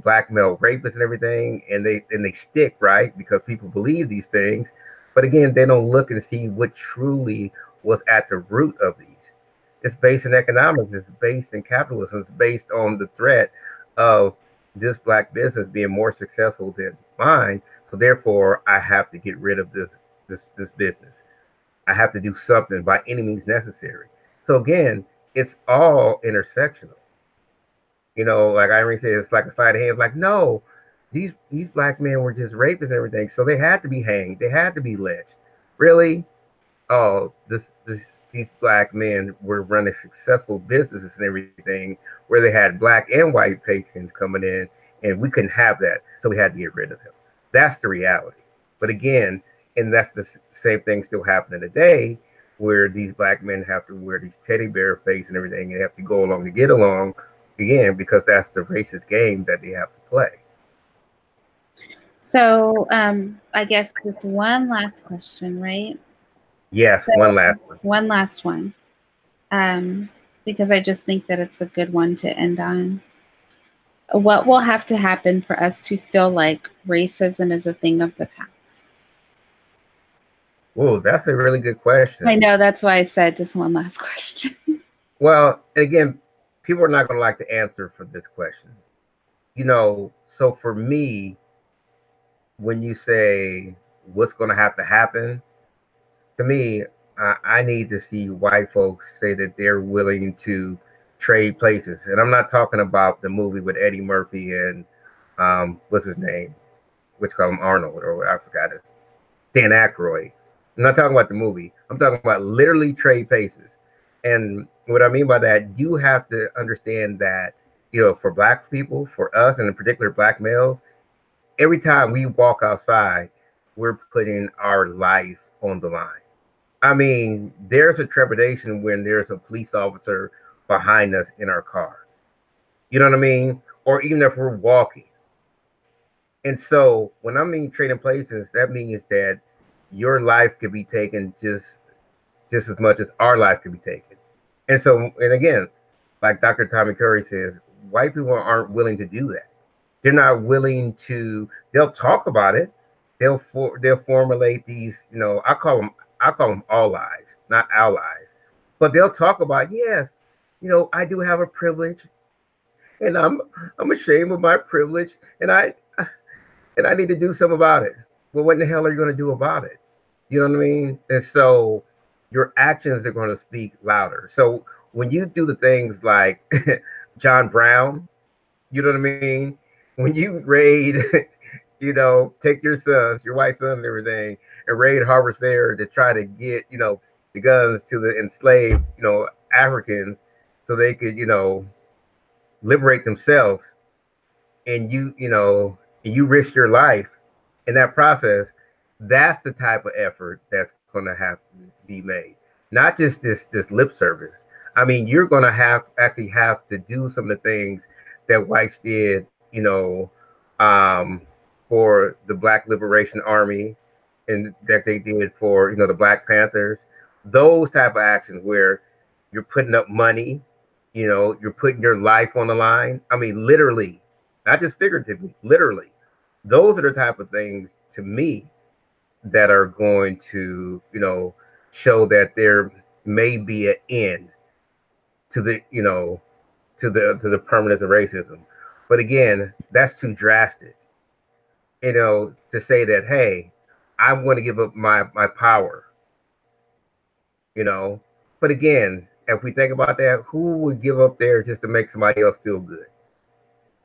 Black male rapists and everything, and they stick, right? Because people believe these things. But again, they don't look and see what truly was at the root of these. It's based in economics, it's based in capitalism, it's based on the threat of this Black business being more successful than mine. So therefore, I have to get rid of this business. I have to do something by any means necessary. So again, it's all intersectional. Like Irene said, it's like a sleight of hand. Like, no, these Black men were just rapists and everything, so they had to be hanged, they had to be lynched. Really? Oh, these Black men were running successful businesses and everything, where they had Black and white patrons coming in, and we couldn't have that, so we had to get rid of them. That's the reality. But again, and that's the same thing still happening today, where these Black men have to wear these teddy bear face and everything, and have to go along to get along, again, because that's the racist game that they have to play. So I guess just one last question, right? Yes, So, one last one. One last one. Because I just think that it's a good one to end on. What will have to happen for us to feel like racism is a thing of the past? Oh, that's a really good question. I know, that's why I said just one last question. Well, again, people are not going to like the answer for this question. You know, so for me, when you say what's going to have to happen, to me, I need to see white folks say that they're willing to trade places. And I'm not talking about the movie with Eddie Murphy and what's his name, which call him Arnold, or I forgot it, Dan Aykroyd. I'm not talking about the movie. I'm talking about literally trade places. And what I mean by that, you have to understand that, you know, for black people, for us, and in particular black males, every time we walk outside, we're putting our life on the line. I mean, there's a trepidation when there's a police officer behind us in our car. You know what I mean? Or even if we're walking. And so when I mean trading places, that means that your life could be taken just as much as our life could be taken. And so, and again, like Dr. Tommy Curry says, white people aren't willing to do that. They're not willing to. They'll talk about it. They'll formulate these. You know, I call them all lies, not allies. But they'll talk about, yes, you know, I do have a privilege, and I'm ashamed of my privilege, and I need to do something about it. Well, what in the hell are you going to do about it? You know what I mean? And so your actions are going to speak louder. So when you do the things like John Brown, you know what I mean? When you raid, you know, take your sons, your white son and everything, and raid Harvard's Fair to try to get, you know, the guns to the enslaved, you know, Africans so they could, you know, liberate themselves, and you know, and you risk your life in that process, that's the type of effort that's going to have to be made. Not just this lip service. I mean, you're going to have to do some of the things that whites did, you know, for the Black Liberation Army, and that they did for, you know, the Black Panthers. Those type of actions where you're putting up money, you know, you're putting your life on the line. I mean, literally, not just figuratively, literally. Those are the type of things to me that are going to, you know, show that there may be an end to the, you know, to the permanence of racism. But again, that's too drastic, you know, to say that, hey, I'm going to give up my power, you know. But again, if we think about that, who would give up there just to make somebody else feel good?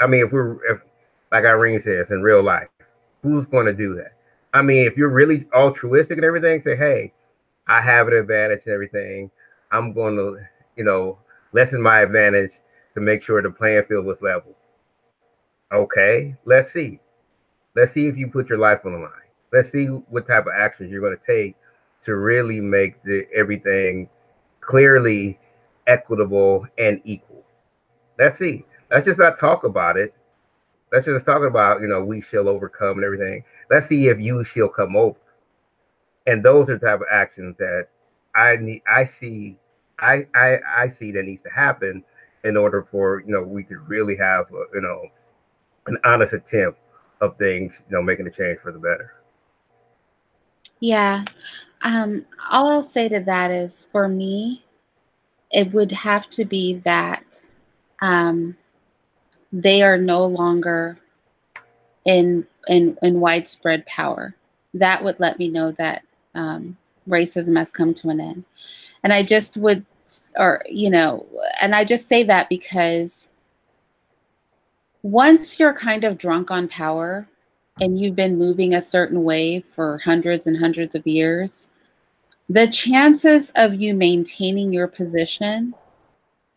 I mean, if like Irene says, in real life, who's going to do that? I mean, if you're really altruistic and everything, say, hey, I have an advantage and everything. I'm going to, you know, lessen my advantage to make sure the playing field was level. Okay, let's see. Let's see if you put your life on the line. Let's see what type of actions you're going to take to really make everything clearly equitable and equal. Let's see. Let's just not talk about it. Let's just talk about, you know, we shall overcome and everything. Let's see if you shall come over. And those are the type of actions that I see that needs to happen in order for, you know, we could really have you know, an honest attempt of things, you know, making a change for the better. Yeah. All I'll say to that is, for me, it would have to be that they are no longer in widespread power. That would let me know that racism has come to an end. And I just would, or, you know, and I just say that because once you're kind of drunk on power and you've been moving a certain way for hundreds and hundreds of years, the chances of you maintaining your position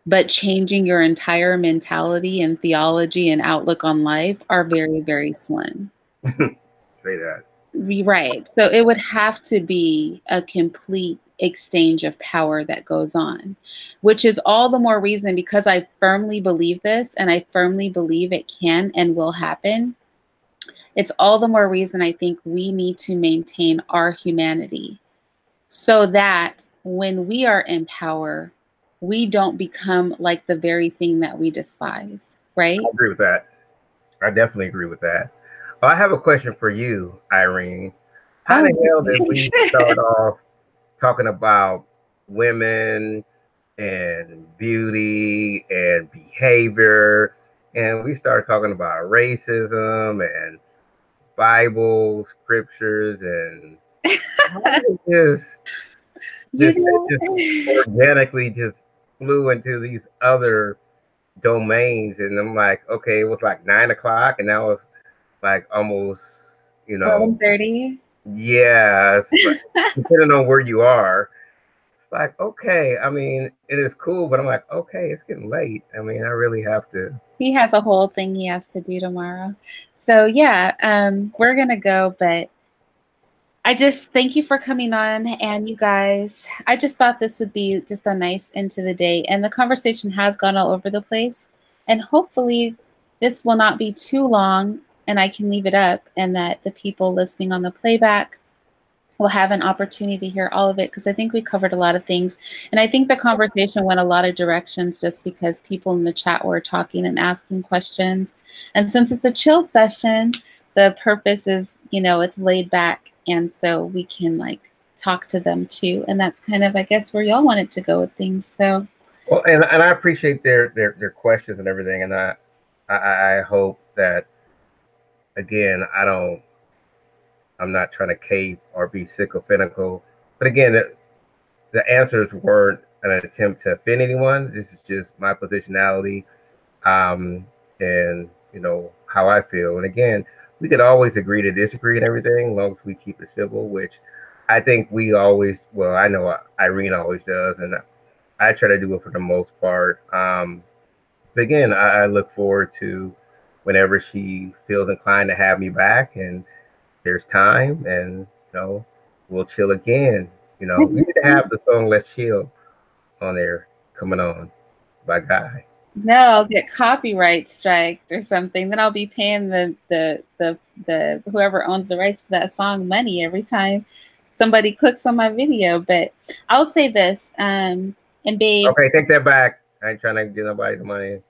but changing your entire mentality and theology and outlook on life are very, very slim. Say that. Right. So it would have to be a complete exchange of power that goes on, which is all the more reason, because I firmly believe this and I firmly believe it can and will happen. It's all the more reason I think we need to maintain our humanity so that when we are in power, we don't become like the very thing that we despise, right? I agree with that. I definitely agree with that. Well, I have a question for you, Irene. How the hell did we start off talking about women and beauty and behavior, and we started talking about racism and Bible scriptures, and just organically just flew into these other domains? And I'm like, okay, it was like 9 o'clock, and now it's like almost, 11:30. Yeah, depending on where you are, it's like, okay. I mean, it is cool, but I'm like, okay, it's getting late. I mean, I really have to. He has a whole thing he has to do tomorrow. So yeah, we're gonna go, but I just thank you for coming on, and you guys, I just thought this would be just a nice end to the day, and the conversation has gone all over the place, and hopefully this will not be too long and I can leave it up, and that the people listening on the playback will have an opportunity to hear all of it, because I think we covered a lot of things. And I think the conversation went a lot of directions just because people in the chat were talking and asking questions. And since it's a chill session, the purpose is, it's laid back. And so we can like talk to them too. And that's kind of, I guess, where y'all wanted to go with things. So. Well, and I appreciate their questions and everything. And I hope that, again, I'm not trying to cave or be sycophantical, but again, the answers weren't an attempt to offend anyone. This is just my positionality, and how I feel. And again, we could always agree to disagree and everything, as long as we keep it civil, which I think we always. Well, I know Irene always does, and I try to do it for the most part. But again, I look forward to whenever she feels inclined to have me back, and there's time, and we'll chill again. We need to have the song "Let's Chill" on there coming on by Guy. No, I'll get copyright striked or something. Then I'll be paying the whoever owns the rights to that song money every time somebody clicks on my video. But I'll say this, and babe. Okay, take that back. I ain't trying to get nobody the money.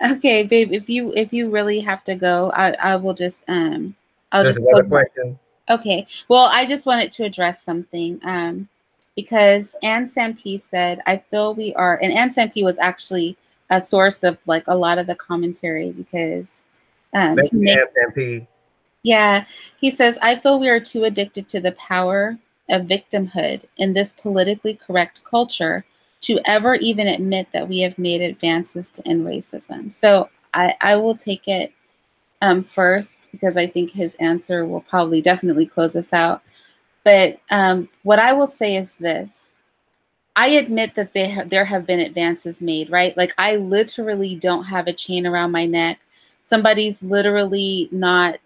Okay, babe. If you really have to go, I will just I'll There's just another question. Okay. Well, I just wanted to address something. Because Anne Sampe said, I feel we are, and Anne Sampe was actually a source of like a lot of the commentary, because Anne Sampe. Yeah, he says, I feel we are too addicted to the power of victimhood in this politically correct culture to ever even admit that we have made advances to end racism. So I will take it first, because I think his answer will probably definitely close us out. But what I will say is this. I admit that there have been advances made, right? Like, I literally don't have a chain around my neck. Somebody's literally not,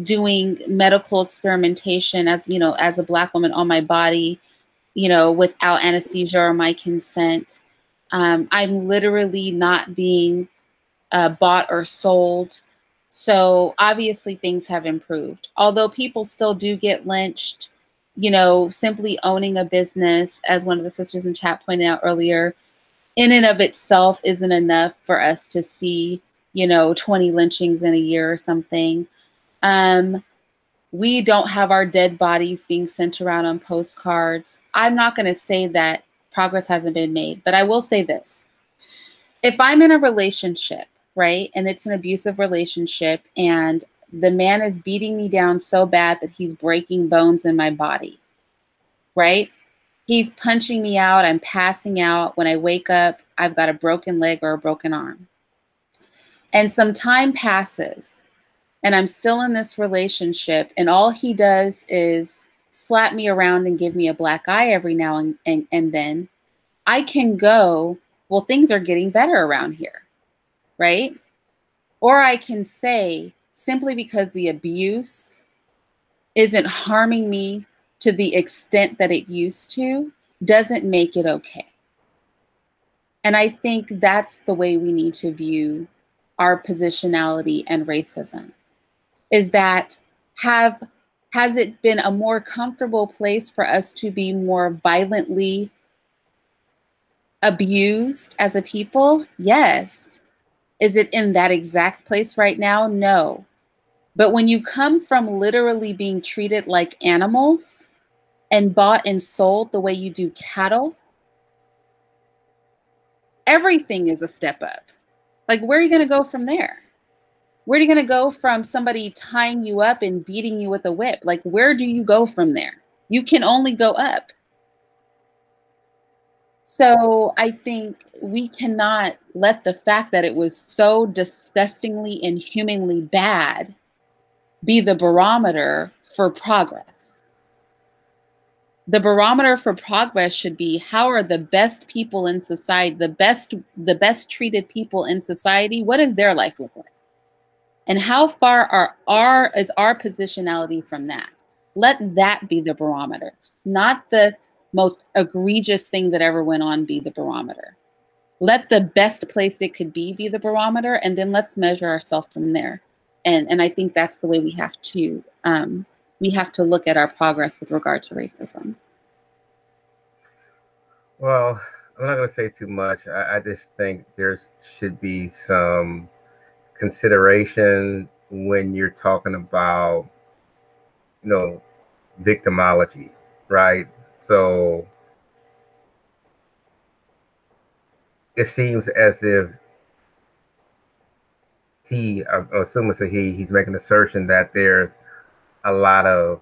doing medical experimentation as a Black woman on my body, without anesthesia or my consent. I'm literally not being bought or sold. So obviously things have improved, although people still do get lynched. Simply owning a business, as one of the sisters in chat pointed out earlier, in and of itself isn't enough for us to see, 20 lynchings in a year or something. We don't have our dead bodies being sent around on postcards. I'm not going to say that progress hasn't been made, but I will say this. If I'm in a relationship, right, and it's an abusive relationship, and the man is beating me down so bad that he's breaking bones in my body, right? He's punching me out. I'm passing out. When I wake up, I've got a broken leg or a broken arm. And some time passes, and I'm still in this relationship, and all he does is slap me around and give me a black eye every now and then. I can go, well, things are getting better around here, right? Or I can say, simply because the abuse isn't harming me to the extent that it used to doesn't make it okay. And I think that's the way we need to view our positionality and racism, is that has it been a more comfortable place for us to be more violently abused as a people? Yes. Is it in that exact place right now? No. But when you come from literally being treated like animals and bought and sold the way you do cattle, everything is a step up. Like, where are you going to go from there? Where are you going to go from somebody tying you up and beating you with a whip? Like, where do you go from there? You can only go up. So I think we cannot let the fact that it was so disgustingly, inhumanly bad be the barometer for progress. The barometer for progress should be, how are the best people in society, the best treated people in society, what does their life look like? And how far is our positionality from that? Let that be the barometer, not the most egregious thing that ever went on be the barometer. Let the best place it could be the barometer, and then let's measure ourselves from there. And I think that's the way we have to look at our progress with regard to racism. Well, I'm not going to say too much. I just think there should be some consideration when you're talking about, victimology, right? So it seems as if I'm assuming it's he's making an assertion that there's a lot of,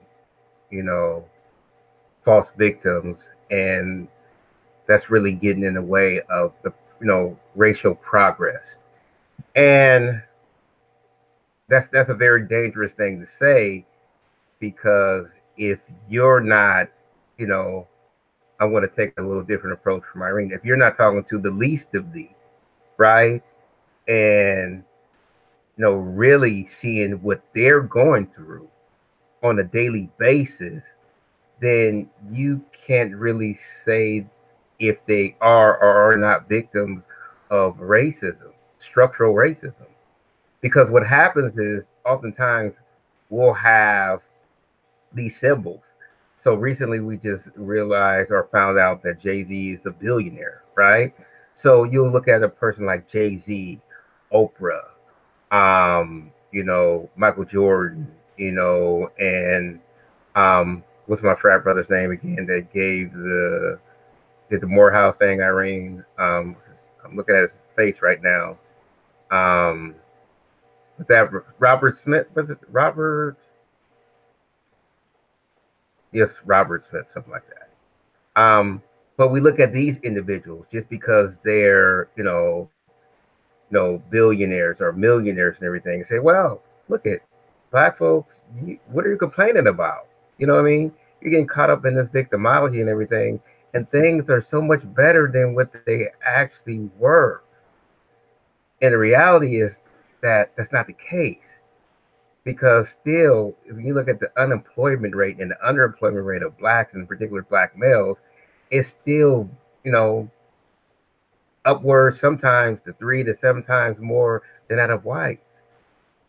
false victims, and that's really getting in the way of the, racial progress. And that's a very dangerous thing to say, because if you're not, I'm going to take a little different approach from Irene. If you're not talking to the least of these, right, and really seeing what they're going through on a daily basis, then you can't really say if they are or are not victims of racism, structural racism. Because what happens is oftentimes we'll have these symbols. So recently we just realized or found out that Jay-Z is a billionaire, right? So you'll look at a person like Jay-Z, Oprah, Michael Jordan, and what's my frat brother's name again that did the Morehouse thing, Irene? I'm looking at his face right now. Was that Robert Smith? Was it Robert? Yes, Robert Smith, something like that. But we look at these individuals just because they're, billionaires or millionaires and everything, and say, well, look at Black folks. What are you complaining about? You know what I mean? You're getting caught up in this victimology and everything, and things are so much better than what they actually were. And the reality is that that's not the case, because still, if you look at the unemployment rate and the underemployment rate of Blacks, and in particular Black males, it's still, upwards sometimes to 3 to 7 times more than that of whites.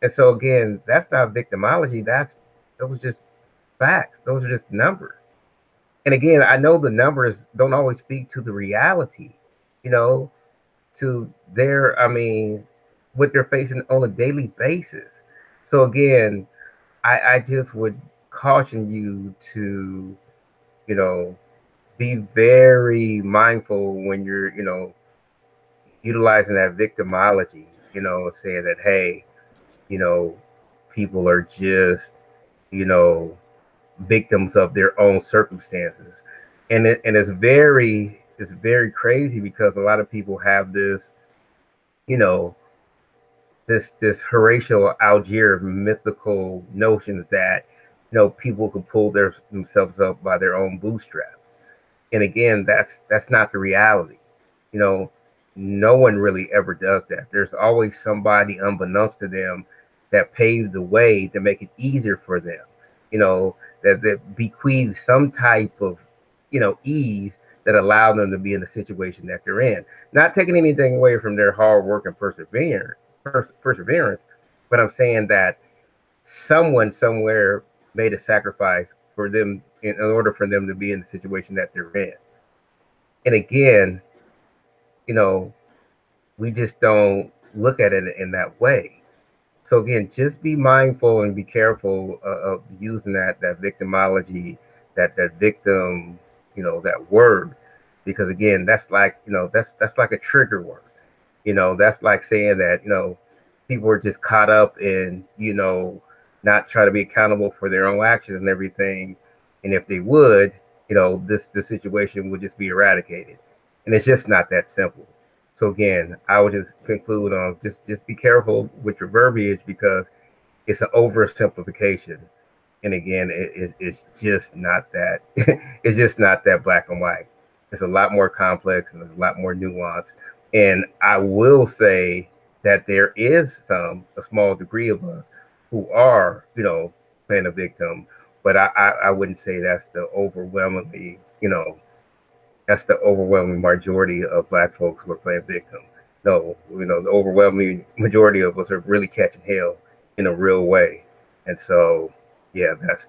And so again, that's not victimology. Those are just facts. Those are just numbers. And again, I know the numbers don't always speak to the reality, to what they're facing on a daily basis. So again, I just would caution you to, be very mindful when you're, utilizing that victimology, saying that, hey, people are just, victims of their own circumstances. And it's very crazy, because a lot of people have this, this Horatio Algier mythical notions that, people can pull themselves up by their own bootstraps. And again, that's not the reality. No one really ever does that. There's always somebody unbeknownst to them that paved the way to make it easier for them. you know, that bequeath some type of, you know, ease that allow them to be in the situation that they're in. Not taking anything away from their hard work and perseverance, but I'm saying that someone somewhere made a sacrifice for them in order for them to be in the situation that they're in. And again, you know, we just don't look at it in that way. So again, just be mindful and be careful of using that victimology, that victim, you know, that word, because again, that's like, you know, that's like a trigger word. You know, that's like saying that, you know, people are just caught up in, you know, not try to be accountable for their own actions and everything. And if they would, you know, the situation would just be eradicated. And it's just not that simple. So again, I would just conclude on just be careful with your verbiage, because it's an oversimplification. And again, it's just not that it's just not that black and white. It's a lot more complex and there's a lot more nuance. And I will say that there is a small degree of us who are, you know, playing a victim, but I wouldn't say that's the overwhelmingly, you know, that's the overwhelming majority of black folks who are playing victim. No, you know, the overwhelming majority of us are really catching hell in a real way. And so, yeah, that's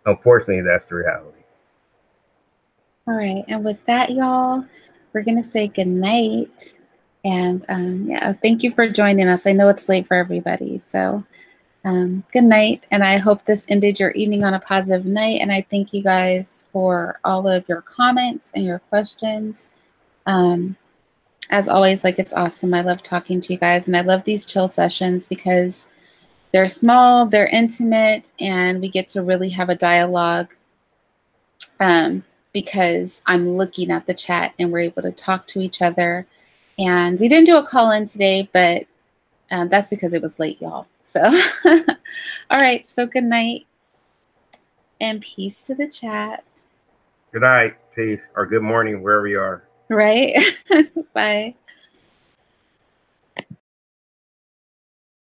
unfortunately that's the reality. All right, and with that, y'all, we're gonna say good night. And yeah, thank you for joining us. I know it's late for everybody, so good night. And I hope this ended your evening on a positive night. And I thank you guys for all of your comments and your questions. As always, like, it's awesome. I love talking to you guys, and I love these chill sessions because they're small, they're intimate, and we get to really have a dialogue. Because I'm looking at the chat and we're able to talk to each other. And we didn't do a call in today, but that's because it was late, y'all. So, all right. So good night and peace to the chat. Good night, peace, or good morning, wherever you are. Right. Bye.